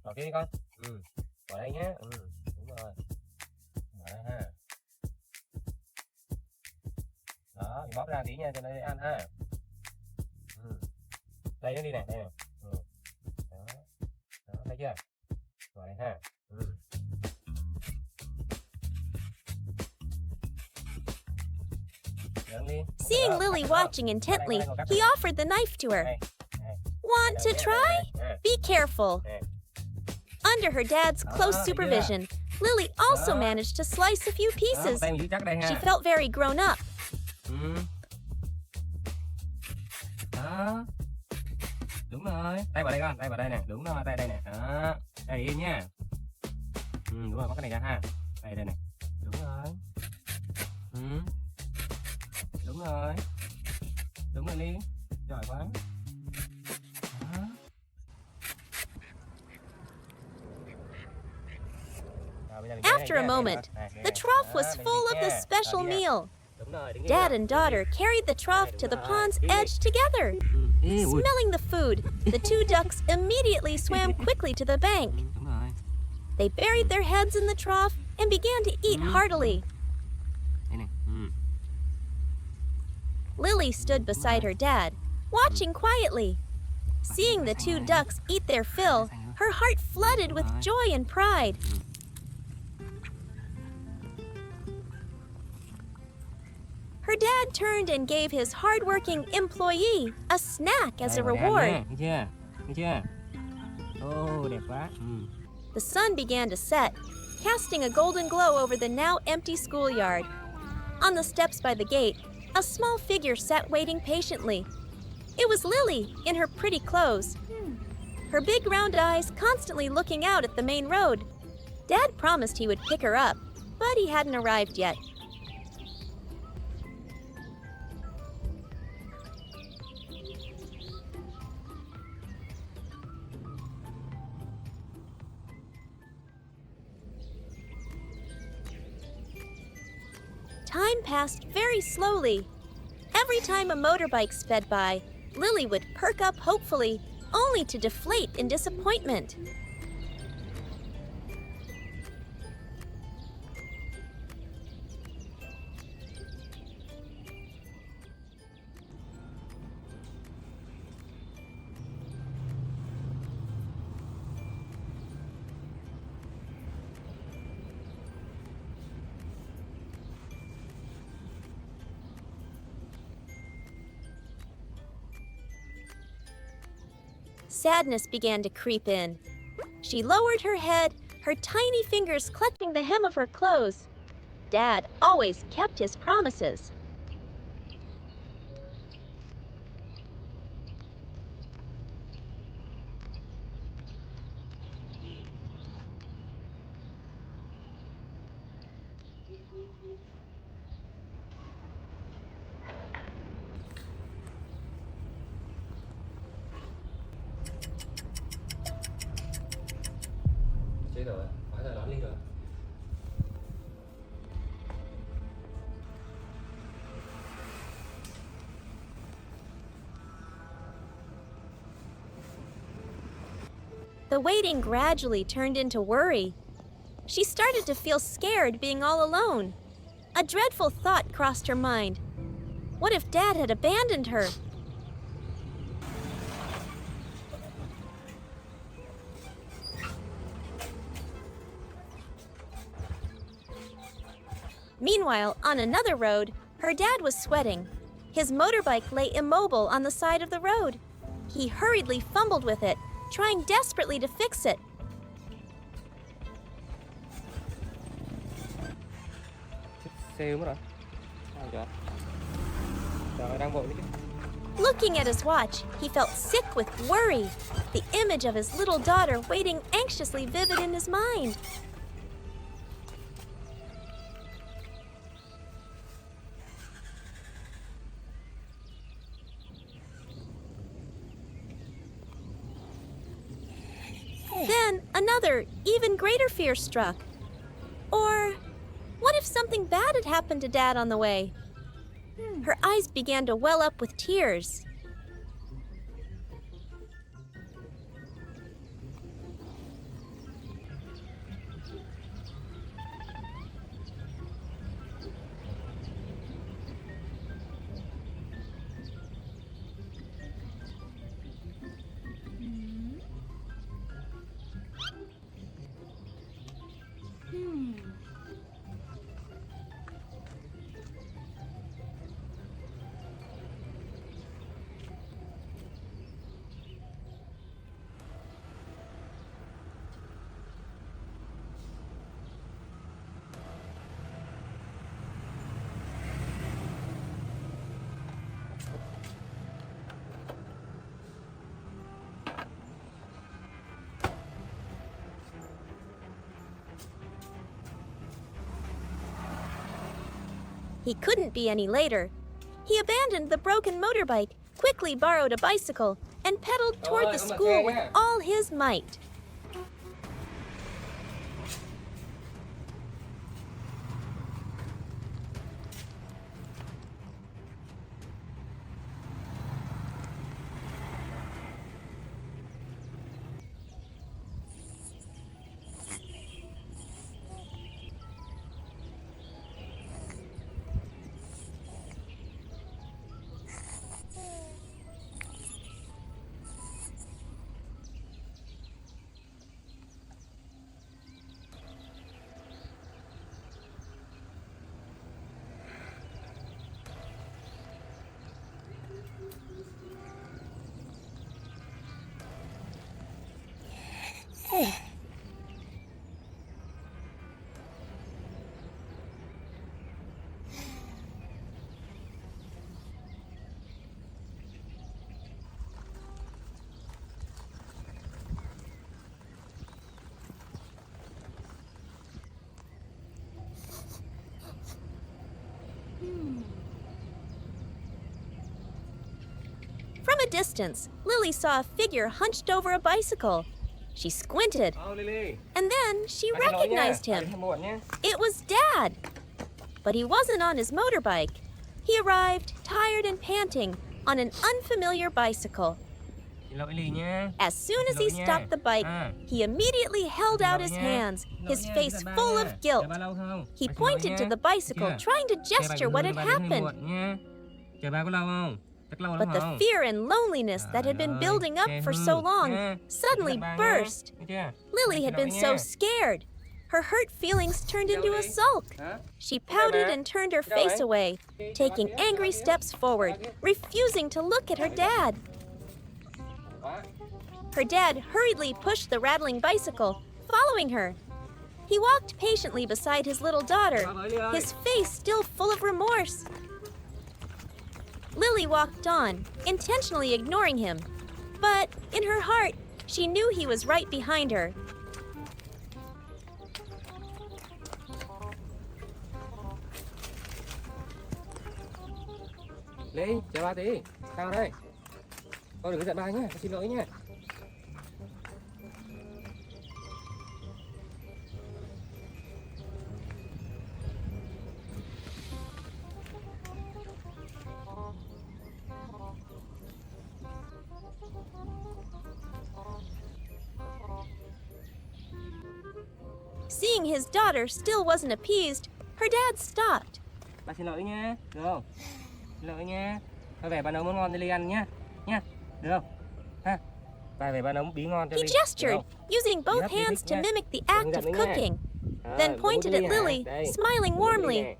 Bỏ kia đi con. Bỏ đây nhé. Đúng rồi. Bỏ đây ha. Đó, thì bóp ra tí nha cho nó dễ ăn ha. Đây nó đi này, đây này. Đó. Đó, thấy chưa? Bỏ đây ha. Seeing Lily watching intently, he offered the knife to her. Want to try? Be careful. Under her dad's close supervision, Lily also managed to slice a few pieces. She felt very grown up. Đó. Đúng rồi. Tay vào đây con, tay vào đây nè. Đúng rồi, tay đây nè. Đó. Đây yên nha. Đúng rồi, có cái này ra ha. Đây đây này. Đúng rồi. Đúng rồi. Đúng rồi Ly. Giỏi quá. Đó. After a moment, the trough was full of the special meal. Dad and daughter carried the trough to the pond's edge together. Smelling the food, the two ducks immediately swam quickly to the bank. They buried their heads in the trough and began to eat heartily. Lily stood beside her dad, watching quietly. Seeing the two ducks eat their fill, her heart flooded with joy and pride. Her dad turned and gave his hard-working employee a snack as a reward. Oh, đẹp quá. The sun began to set, casting a golden glow over the now empty schoolyard. On the steps by the gate, a small figure sat waiting patiently. It was Lily, in her pretty clothes. Her big round eyes constantly looking out at the main road. Dad promised he would pick her up, but he hadn't arrived yet. Time passed very slowly. Every time a motorbike sped by, Lily would perk up hopefully, only to deflate in disappointment. Sadness began to creep in. She lowered her head, her tiny fingers clutching the hem of her clothes. Dad always kept his promises. Ly rồi. The waiting gradually turned into worry. She started to feel scared being all alone. A dreadful thought crossed her mind. What if Dad had abandoned her? Meanwhile, on another road, her dad was sweating. His motorbike lay immobile on the side of the road. He hurriedly fumbled with it, trying desperately to fix it. Xe mất rồi. Sao vậy? Trời, đang vội đấy chứ. Looking at his watch, he felt sick with worry. The image of his little daughter waiting anxiously vivid in his mind. Then another, even greater fear struck. Or what if something bad had happened to Dad on the way? Her eyes began to well up with tears. He couldn't be any later. He abandoned the broken motorbike, quickly borrowed a bicycle, and pedaled toward the school with all his might. From a distance, Lily saw a figure hunched over a bicycle. She squinted, Lily. and then she Anh xin lỗi nha. recognized Anh him. không muộn nhé. It was Dad. But he wasn't on his motorbike. He arrived, tired and panting, on an unfamiliar bicycle. Xin lỗi Lily nhé. As soon as he stopped the bike, he immediately held out his hands, his face full of guilt. Chờ ba lâu không? He Anh xin lỗi pointed nhé. to the bicycle, Được chưa? trying to Xe ba gesture bình what thường, had ba đến hơi happened. muộn nhé. Chờ ba có lâu không? Chắc lâu lắm But the không? fear and loneliness that had been building up for so long suddenly burst. Lily had been so scared. Her hurt feelings turned into a sulk. She pouted and turned her face away, taking angry steps forward, refusing to look at her dad. Her dad hurriedly pushed the rattling bicycle, following her. He walked patiently beside his little daughter, his face still full of remorse. Lily walked on, intentionally ignoring him. But in her heart, she knew he was right behind her. Ly, chờ ba tí. Sao đây? Con đừng có giận ba nhé. Con xin lỗi nhé. Seeing his daughter still wasn't appeased, her dad stopped. Ba xin lỗi nha, được không? Xin lỗi nha. Thôi về ba nấu món ngon cho Ly ăn nhá. Nha, được không? Ha. Ba về ba nấu bí ngon cho He Ly. gestured, using both hands to mimic the act of cooking, then pointed at Lily, smiling warmly.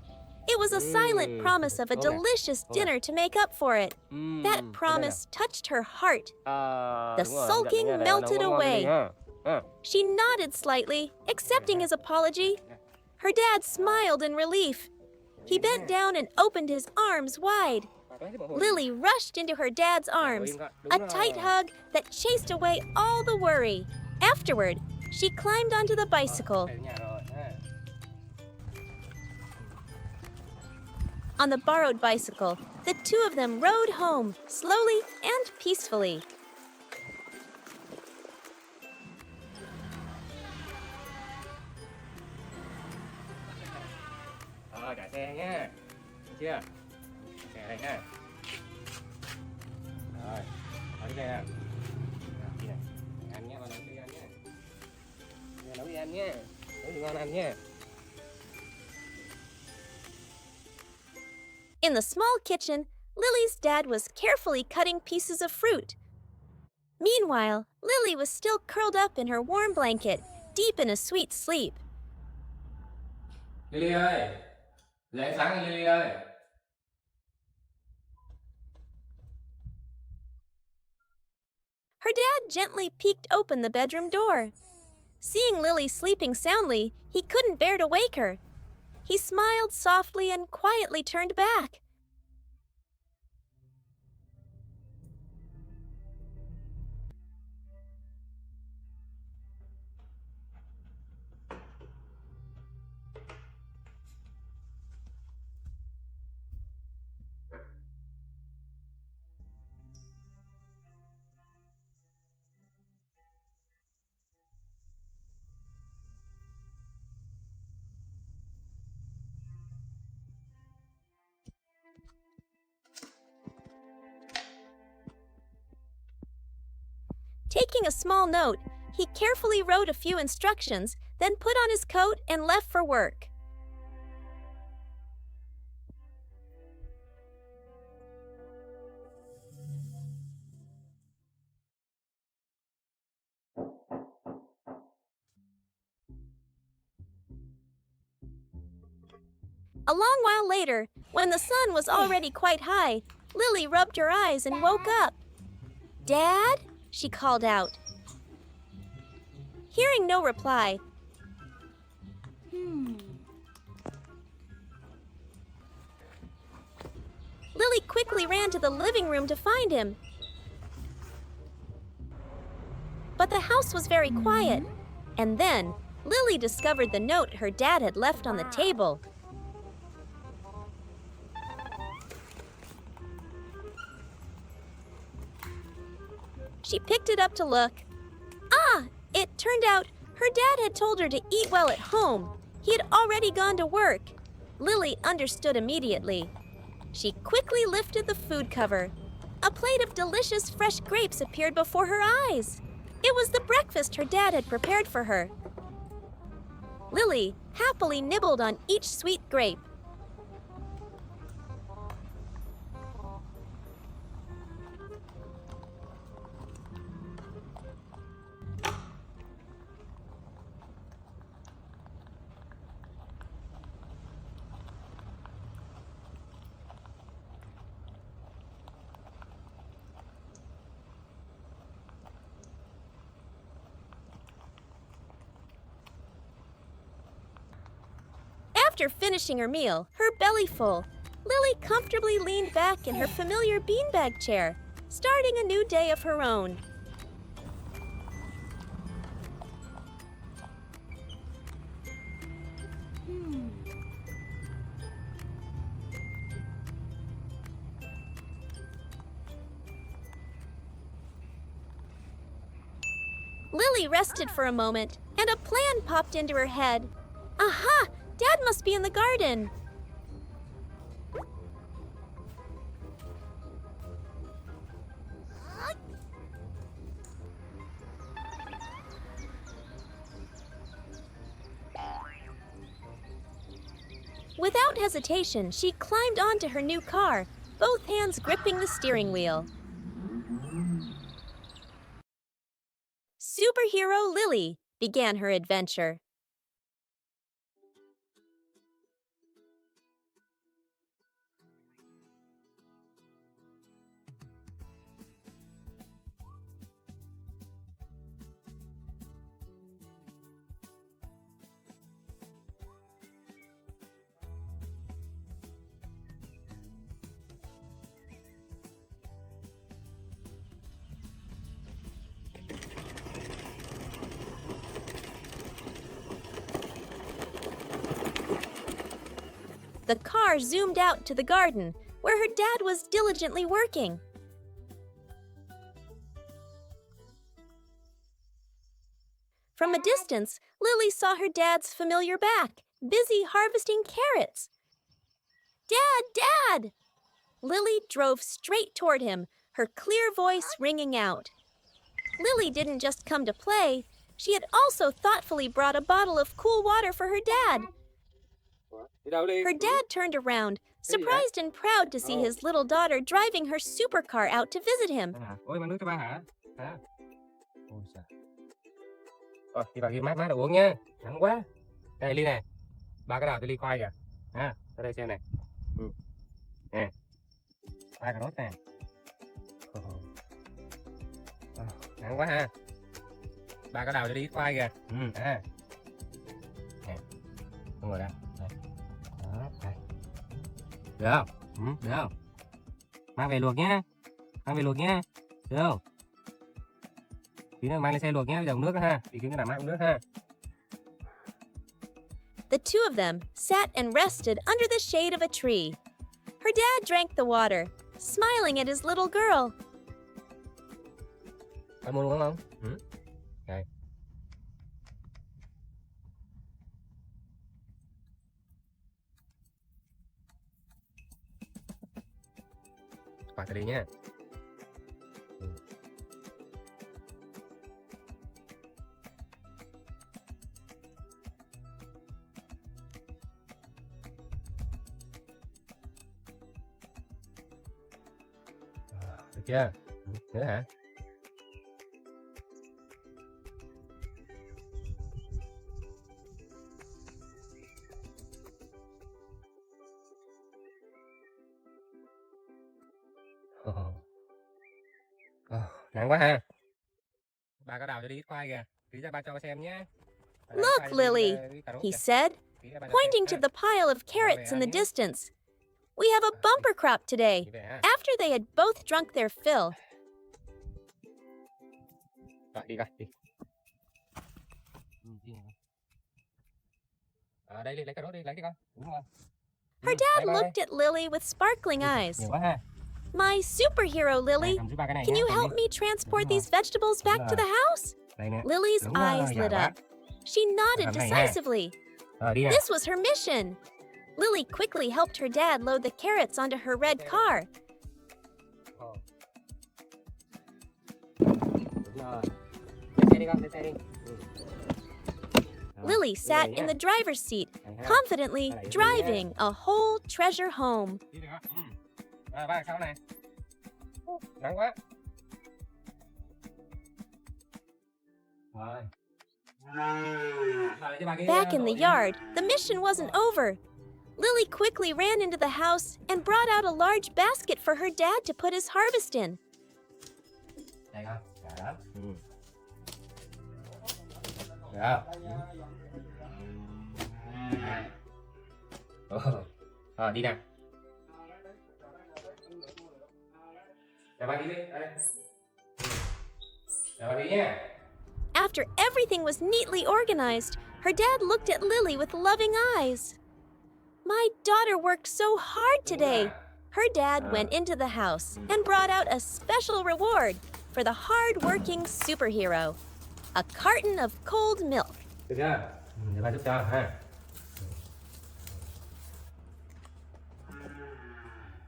It was a silent promise of a delicious dinner to make up for it. That promise touched her heart. The sulking melted away. She nodded slightly, accepting his apology. Her dad smiled in relief. He bent down and opened his arms wide. Lily rushed into her dad's arms, a tight hug that chased away all the worry. Afterward, she climbed onto the bicycle. On the borrowed bicycle, the two of them rode home, slowly and peacefully. Trả xe nhá. Chưa? Xe đây ha. Rồi, ở đây nè. Đi này. Ăn nhé, ba nấu đi ăn nhé. Nấu đi ăn nhé. Nấu đi ngon ăn nhé. In the small kitchen, Lily's dad was carefully cutting pieces of fruit. Meanwhile, Lily was still curled up in her warm blanket, deep in a sweet sleep. Lily ơi! Dậy ánh sáng đi Lily ơi! Her dad gently peeked open the bedroom door. Seeing Lily sleeping soundly, he couldn't bear to wake her. He smiled softly and quietly turned back. Taking a small note, he carefully wrote a few instructions, then put on his coat and left for work. A long while later, when the sun was already quite high, Lily rubbed her eyes and woke up. "Dad?" she called out. Hearing no reply, Lily quickly ran to the living room to find him. But the house was very quiet, and then Lily discovered the note her dad had left on the table. She picked it up to look. It turned out her dad had told her to eat well at home. He had already gone to work. Lily understood immediately. She quickly lifted the food cover. A plate of delicious fresh grapes appeared before her eyes. It was the breakfast her dad had prepared for her. Lily happily nibbled on each sweet grape. After finishing her meal, her belly full, Lily comfortably leaned back in her familiar beanbag chair, starting a new day of her own. Lily rested for a moment, and a plan popped into her head. Aha! Dad must be in the garden. Without hesitation, she climbed onto her new car, both hands gripping the steering wheel. Superhero Lily began her adventure. The car zoomed out to the garden, where her dad was diligently working. From a distance, Lily saw her dad's familiar back, busy harvesting carrots. "Dad, Dad!" Lily drove straight toward him, her clear voice ringing out. Lily didn't just come to play. She had also thoughtfully brought a bottle of cool water for her dad. Her dad turned around, surprised and proud to see his little daughter driving her supercar out to visit him. Ôi, mang nước cho ba hả? Hả? Ôi trời. Rồi, đi vào ghi mát mát đồ uống nha. Nắng quá. Đây ly này. Ba cái đào tôi ly khoai kìa. Ha, ra đây xem này. Nè. Khoai cà rốt nè. Nắng quá ha. Ba cái đào cho đi khoai kìa. Nè. Không ngồi đây. Đó, đây. Được không? Được không? Mang về luộc nhá. Mang về luộc nhá. Được không? Tí nữa mang lên xe luộc nhá. Bây giờ uống nước đó ha. Tí cứ làm uống nước ha. The two of them sat and rested under the shade of a tree. Her dad drank the water, smiling at his little girl. Con muốn uống không? Đây. Quả từ đi nhé. Được chưa? Nữa hả? Nặng quá ha. Ba có đào cho đi ít khoai kìa. Tí ra ba cho xem nhé. "Look, Lily," he said, pointing to the pile of carrots in the distance. "We have a bumper crop today." After they had both drunk their fill, Rồi, đi coi, đi. Đây, lấy cà rốt đi, lấy đi con. Đúng không? her dad looked at Lily with sparkling eyes. Nhiều quá ha. "My superhero, Lily, Cầm giúp ba cái này can nhé, you cầm help đi. me transport these vegetables back to the house?" Đây nè. Lily's Đúng rồi, eyes lit giỏi up. She nodded Làm này ha. decisively. Đi nè. This was her mission. Lily quickly helped her dad load the carrots onto her red car. Đúng rồi. Lên xe đi con, lên xe đi. Lily sat in the driver's seat, confidently driving a whole treasure home. Đi được không? Ba đằng sau này. Nắng quá. Rồi. Back in the yard, the mission wasn't over. Lily quickly ran into the house and brought out a large basket for her dad to put his harvest in. Đây con. Đó. Đó. Rồi, đi nào. Chào bạn đi đi. Đây. Chào bạn đi nhé. After everything was neatly organized, her dad looked at Lily with loving eyes. "My daughter worked so hard today." Her dad went into the house and brought out a special reward for the hard-working superhero, a carton of cold milk. Được chưa? Để ba giúp cho ha.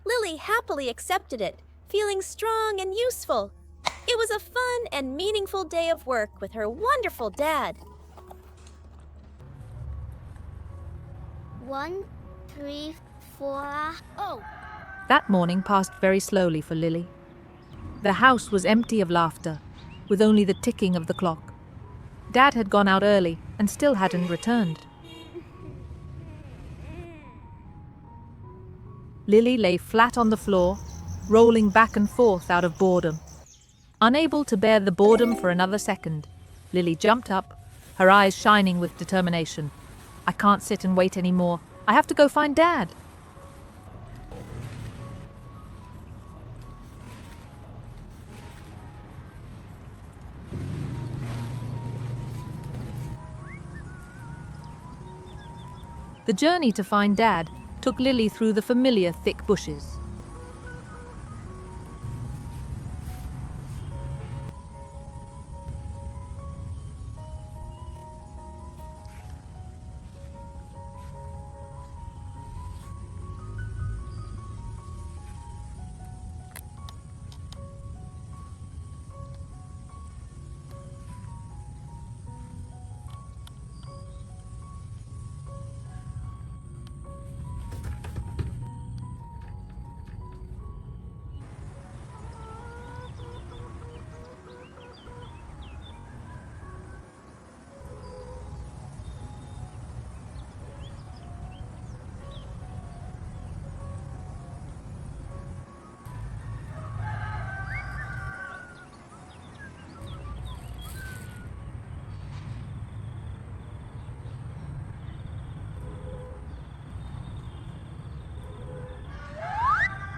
Lily happily accepted it, feeling strong and useful. It was a fun and meaningful day of work with her wonderful dad. 1, 3, 4. Oh, That morning passed very slowly for Lily. The house was empty of laughter, with only the ticking of the clock. Dad had gone out early and still hadn't returned. Lily lay flat on the floor, rolling back and forth out of boredom. Unable to bear the boredom for another second, Lily jumped up, her eyes shining with determination. I can't sit and wait anymore. I have to go find Dad. The journey to find Dad took Lily through the familiar thick bushes.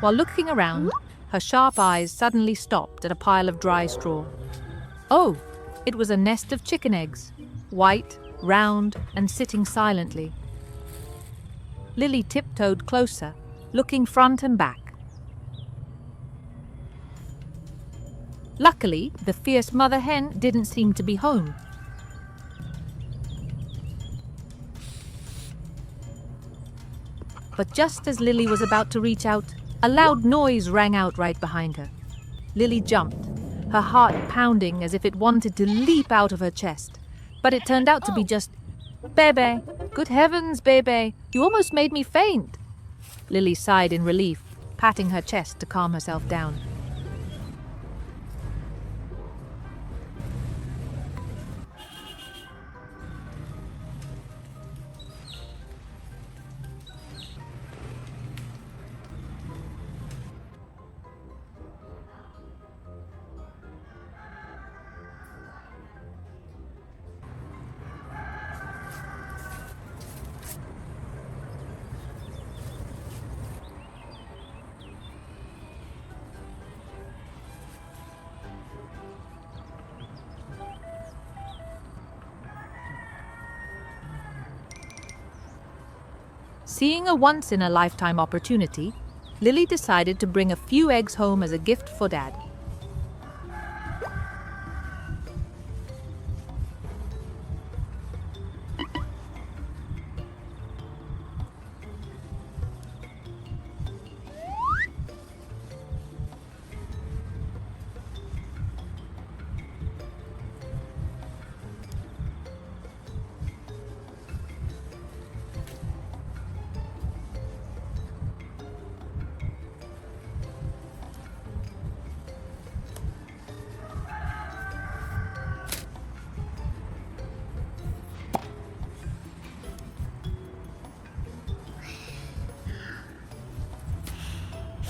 While looking around, her sharp eyes suddenly stopped at a pile of dry straw. Oh, it was a nest of chicken eggs, white, round, and sitting silently. Lily tiptoed closer, looking front and back. Luckily, the fierce mother hen didn't seem to be home. But just as Lily was about to reach out, a loud noise rang out right behind her. Lily jumped, her heart pounding as if it wanted to leap out of her chest. But it turned out to be just, "Bebe, good heavens, Bebe, you almost made me faint." Lily sighed in relief, patting her chest to calm herself down. Seeing a once-in-a-lifetime opportunity, Lily decided to bring a few eggs home as a gift for Dad.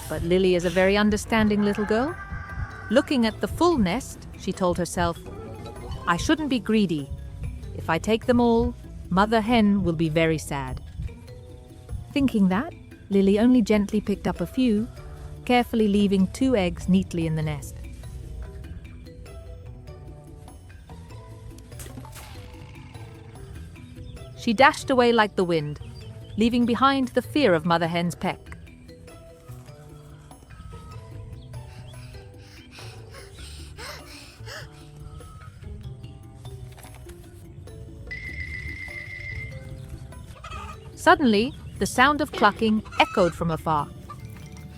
But Lily is a very understanding little girl. Looking at the full nest, she told herself, "I shouldn't be greedy. If I take them all, Mother Hen will be very sad." Thinking that, Lily only gently picked up a few, carefully leaving 2 eggs neatly in the nest. She dashed away like the wind, leaving behind the fear of Mother Hen's peck. Suddenly, the sound of clucking echoed from afar.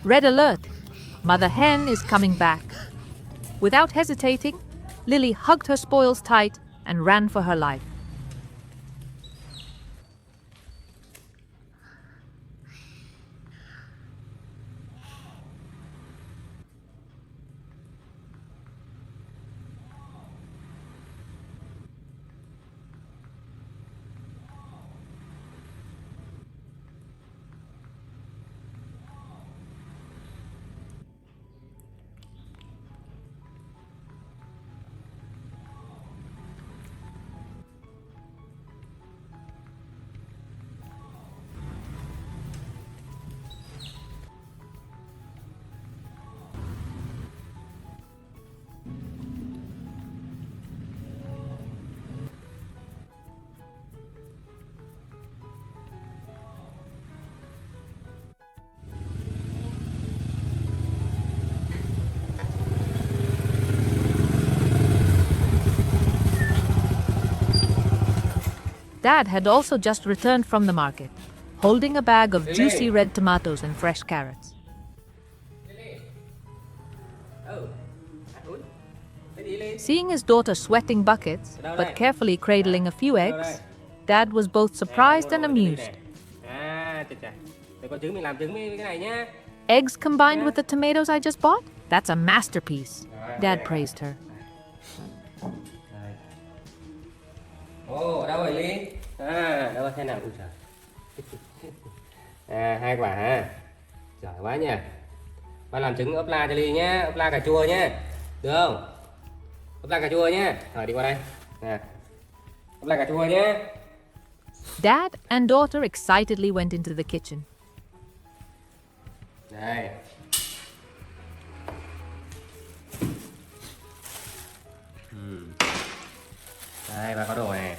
Red alert! Mother Hen is coming back. Without hesitating, Lily hugged her spoils tight and ran for her life. Dad had also just returned from the market, holding a bag of juicy red tomatoes and fresh carrots. Seeing his daughter sweating buckets, but carefully cradling a few eggs, Dad was both surprised and amused. Eggs combined with the tomatoes I just bought? That's a masterpiece. Dad praised her. Ồ, đâu rồi Ly? Đâu rồi thế nào? Ui trời. 2 quả ha. Giỏi quá nha. Ba làm trứng ốp la cho Ly nhé, ốp la cà chua nhé. Được không? Ốp la cà chua nhé. Rồi đi qua đây. Nè. Ốp la cà chua nhé. Dad and daughter excitedly went into the kitchen. Đây. Đây, ba có đồ này.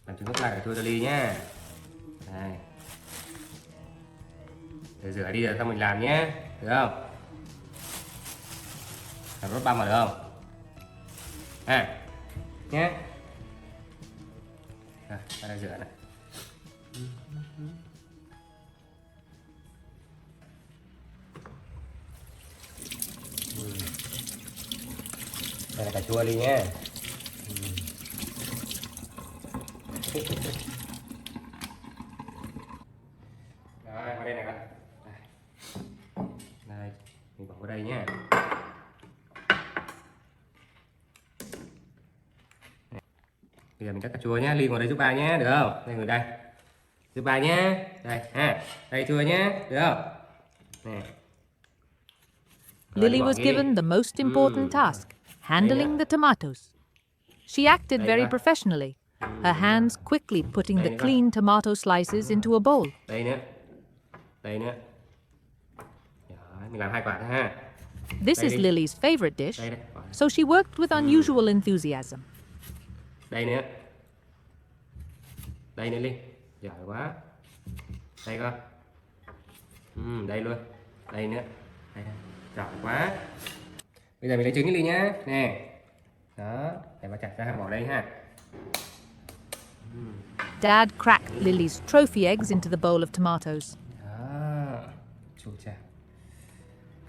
Làm trứng ốp la cà chua cho Ly nhé. Đây. Để rửa đi rồi xong mình làm nhé. Được không? Làm rốt băm vào được không? Nhé. Rồi, ta đây rửa này. Đây là cà chua Ly nhé. Rồi, qua đây này con. Đây, mình bỏ vào đây nhé. Bây giờ mình cắt cà chua nhé, Ly ngồi đây giúp ba nhé, được không? Đây ngồi đây. Giúp ba nhé. Đây, đây chua nhé, được không? Nè. Lily was given the most important task, handling the tomatoes. She acted very professionally, her hands quickly putting the clean tomato slices into a bowl. Đây nữa. Đây nữa. Rồi, mình làm 2 quả thôi ha. This is Lily's favorite dish, so she worked with unusual enthusiasm. Đây nữa. Đây nữa Ly. Giỏi quá. Đây con. Đây luôn. Đây nữa. Đây. Giỏi quá. Bây giờ mình lấy trứng Ly nhá. Nè. Đó. Để mà chặt ra bỏ đây ha. Dad cracked Lily's trophy eggs into the bowl of tomatoes. Đó. Chù chà.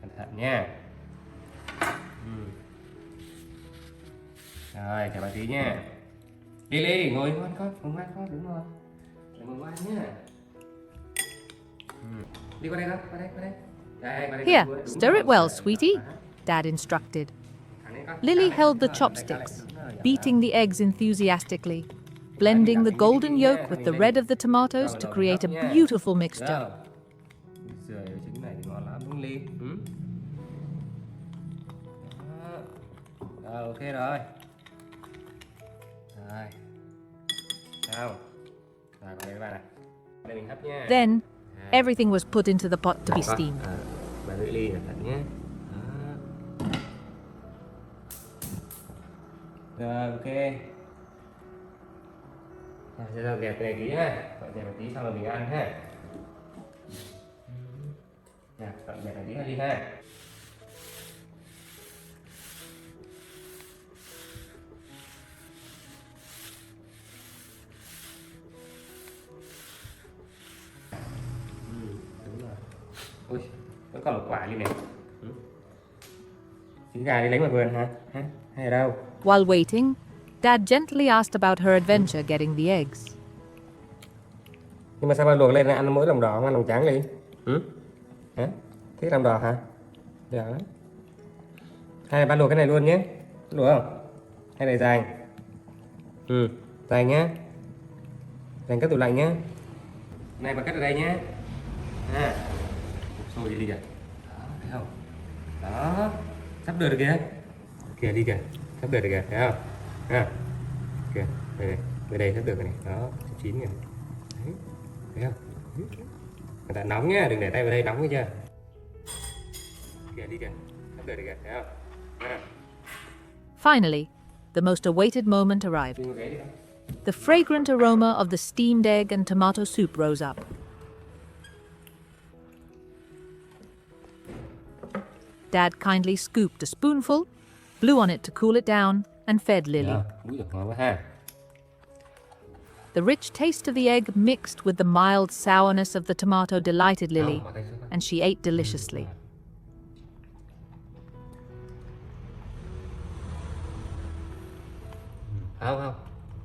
Cẩn thận nha. Rồi, chào bà tí nha. Ly, ngồi ngoan con, ngồi ngoan con, đúng rồi. Ngồi ngoan nhá. Đi qua đây con, qua đây. Đây, qua đây. Here, stir it well, sweetie, Dad instructed. Lily held the chopsticks, beating the eggs enthusiastically, blending the golden yolk with the red of the tomatoes to create a beautiful mixture. Rồi, trứng này thì ngon lắm đúng Ly. Rồi, ok rồi. Rồi. Sao? Rồi, còn đây các bạn này. Đây mình hấp nha. Then, everything was put into the pot to be steamed. Bà đợi Ly cẩn thận nhé. Rồi, ok. Rồi, giờ dẹp cái này tí ha. Dọn dẹp một tí xong rồi mình ăn ha. Nè, dọn dẹp này tí đi ha. Đúng rồi. Ui, vẫn còn một quả đi này. Trứng gà đi lấy ngoài vườn hả? Hay ở đâu? While waiting, Dad gently asked about her adventure getting the eggs. Nhưng mà sao ba luộc lên ăn mỗi lòng đỏ không ăn lòng trắng đi? Hả? Thích lòng đỏ hả? Được lắm. Hay là ba luộc cái này luôn nhé. Đúng không? Hay này dành. Dành nhá. Dành cất tủ lạnh nhá. Này bà cất ở đây nhé. Xôi đi kìa. Đó, thấy không? Đó. Sắp được kìa. Kìa đi kìa. Sắp được kìa, thấy không? Kìa, đây sắp được rồi này. Đó, sắp chín kìa. Đấy. Thấy không? Người ta nóng nhá, đừng để tay vào đây nóng nghe chưa? Kìa đi kìa. Sắp được kìa, thấy không? Finally, the most awaited moment arrived. The fragrant aroma of the steamed egg and tomato soup rose up. Dad kindly scooped a spoonful, blew on it to cool it down, and fed Lily. Úi giời, ngon quá ha. The rich taste of the egg mixed with the mild sourness of the tomato delighted Lily, Bỏ tay xuống coi. and she ate deliciously. Không, không.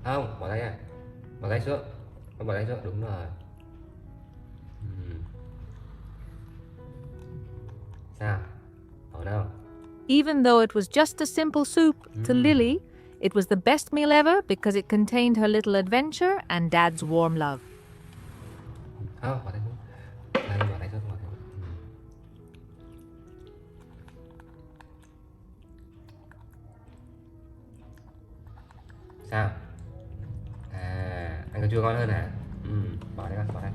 Không, bỏ tay ra. Bỏ tay xuống. Không, bỏ tay xuống, đúng rồi. Sao? Ổn không? Even though it was just a simple soup, to Lily, it was the best meal ever because it contained her little adventure and Dad's warm love. Không, bỏ tay xuống. Đây, bỏ tay xuống, bỏ tay xuống. Sao? À, ăn cà chua ngon hơn hả? Bỏ đây con, bỏ đây.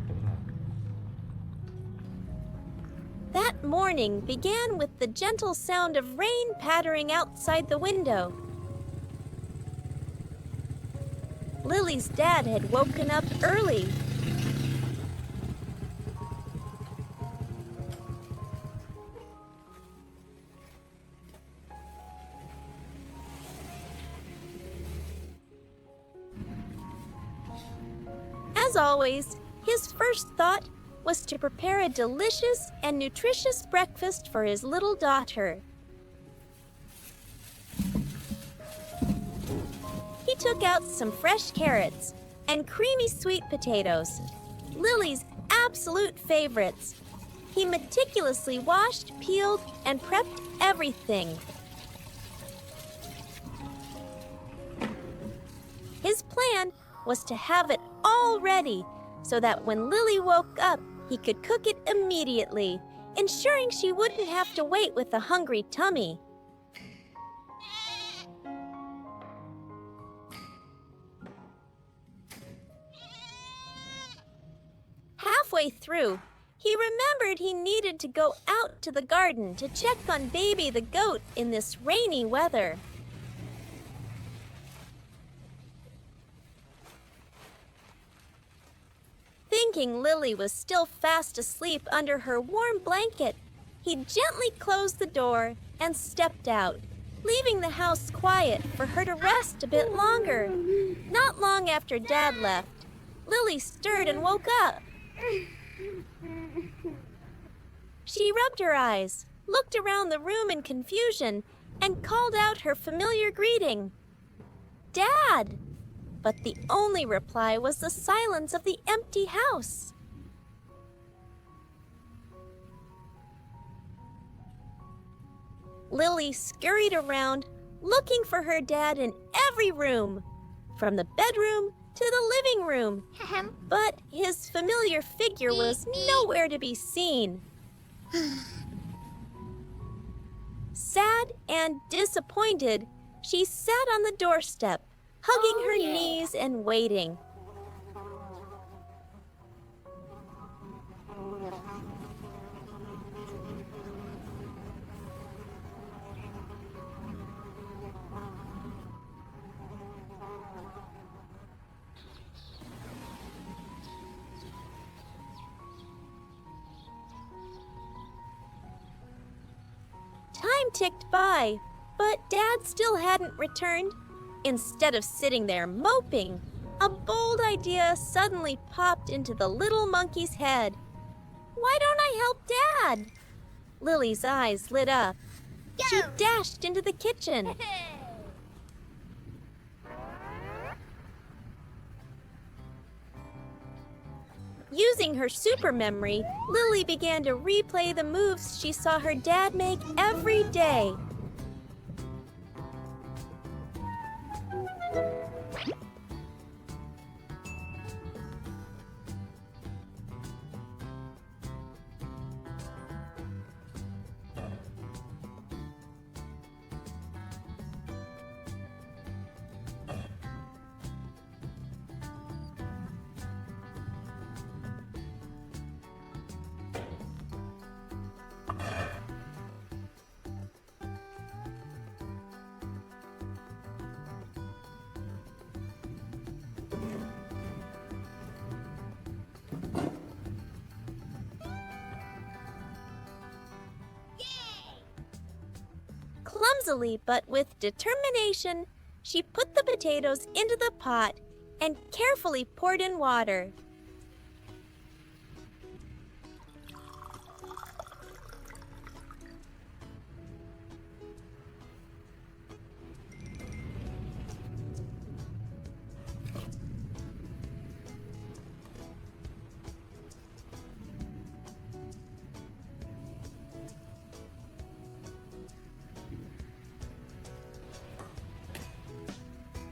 Đúng rồi. That morning began with the gentle sound of rain pattering outside the window. Lily's dad had woken up early. As always, his first thought was to prepare a delicious and nutritious breakfast for his little daughter. He took out some fresh carrots and creamy sweet potatoes, Lily's absolute favorites. He meticulously washed, peeled, and prepped everything. His plan was to have it all ready so that when Lily woke up, he could cook it immediately, ensuring she wouldn't have to wait with a hungry tummy. Halfway through, he remembered he needed to go out to the garden to check on Baby the goat in this rainy weather. Thinking Lily was still fast asleep under her warm blanket, he gently closed the door and stepped out, leaving the house quiet for her to rest a bit longer. Not long after Dad left, Lily stirred and woke up. She rubbed her eyes, looked around the room in confusion, and called out her familiar greeting, "Dad!" But the only reply was the silence of the empty house. Lily scurried around, looking for her dad in every room, from the bedroom to the living room. But his familiar figure was nowhere to be seen. Sad and disappointed, she sat on the doorstep, hugging her knees and waiting. Time ticked by, but Dad still hadn't returned. Instead of sitting there moping, a bold idea suddenly popped into the little monkey's head. Why don't I help Dad? Lily's eyes lit up. She dashed into the kitchen. Using her super memory, Lily began to replay the moves she saw her dad make every day. Clumsily but with determination, she put the potatoes into the pot and carefully poured in water.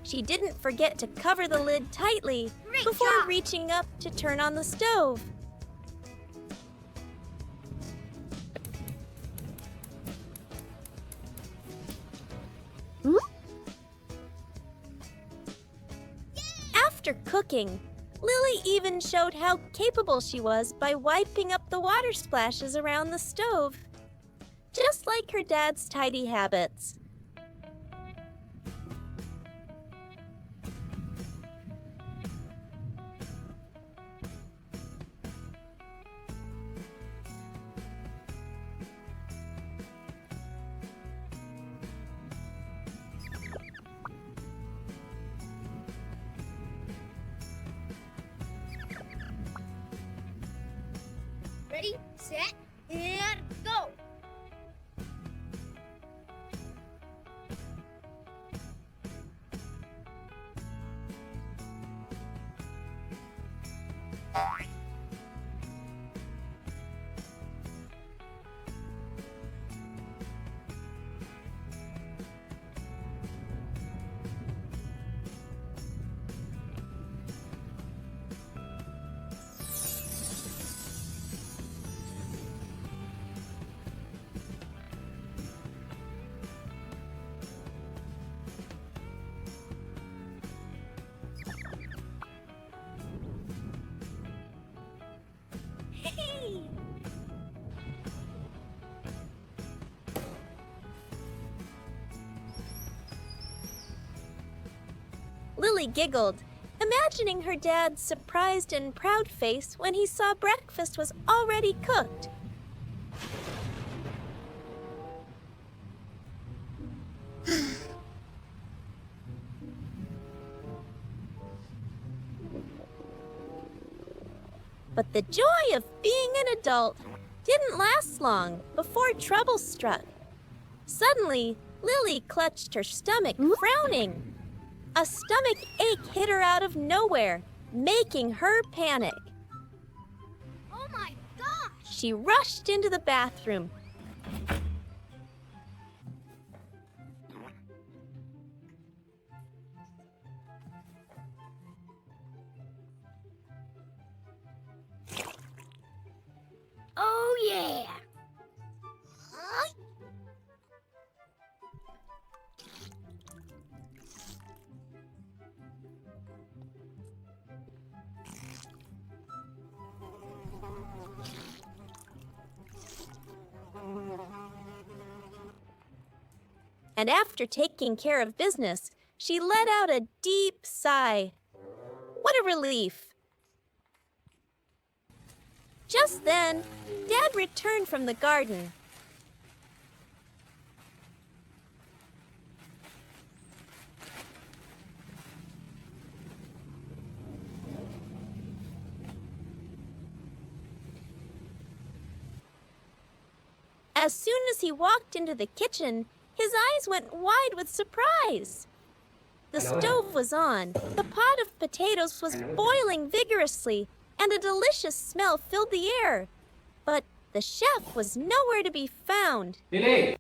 She didn't forget to cover the lid tightly before reaching up to turn on the stove. After cooking, Lily even showed how capable she was by wiping up the water splashes around the stove, just like her dad's tidy habits. Ready, set, and go! Lily giggled, imagining her dad's surprised and proud face when he saw breakfast was already cooked. But the joy of being an adult didn't last long before trouble struck. Suddenly, Lily clutched her stomach, frowning. A stomach ache hit her out of nowhere, making her panic. Oh my gosh! She rushed into the bathroom. Oh yeah! And after taking care of business, she let out a deep sigh. What a relief! Just then, Dad returned from the garden. As soon as he walked into the kitchen, his eyes went wide with surprise. The stove was on, the pot of potatoes was boiling vigorously, and a delicious smell filled the air. But the chef was nowhere to be found. Lily!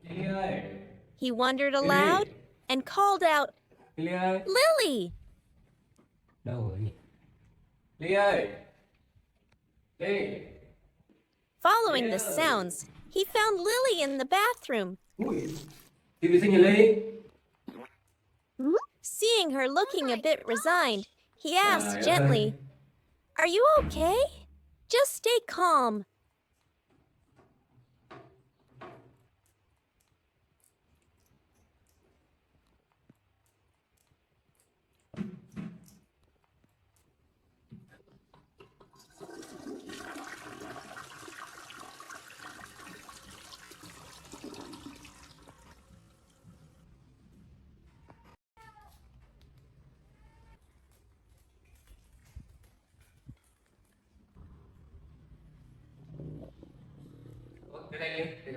Lily ơi! He wondered aloud and called out, Lily ơi! "Lily!" Đâu rồi nhỉ? Lily ơi! Lily! Following the sounds, he found Lily in the bathroom. Ui! Đi vệ sinh nhỉ Lily? Seeing her looking a bit resigned, he asked gently, "Are you okay? Just stay calm."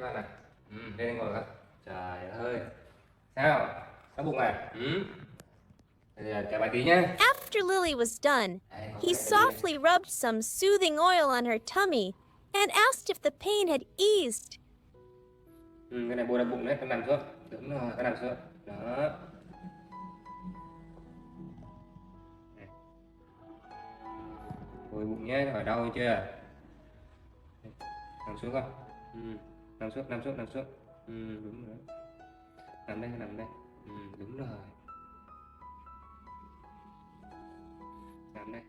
cho ăn này. Lên đây ngồi con. Trời ơi. Sao? Đau bụng à? Bây giờ chờ bà tí nhá. After Lily was done, he softly rubbed some soothing oil on her tummy and asked if the pain had eased. Cái này bôi đau bụng đấy, con nằm xuống. Đúng rồi, con nằm xuống. Đó. Bôi bụng nhé, hỏi đau chưa? Nằm xuống con. Nằm xuống, nằm xuống, nằm xuống. Đúng rồi. Nằm đây, nằm đây. Đúng rồi. Nằm đây.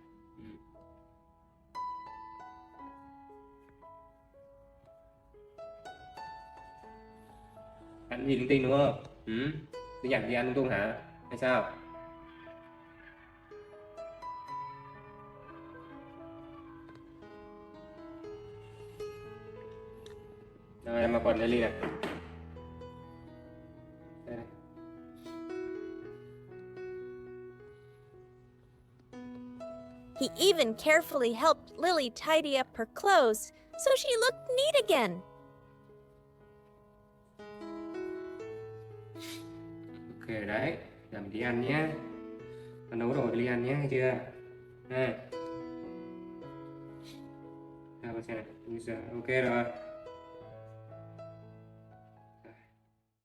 Ăn gì linh tinh đúng không? Cứ nhặt gì ăn lung tung hả? Hay sao? Rồi em mặc quần cho Ly này. Đây này. He even carefully helped Lily tidy up her clothes so she looked neat again. Ok đấy, giờ mình đi ăn nhé. Con nấu đồ cho Ly ăn nhé, nghe chưa? Nào con xem này, bây giờ ok rồi.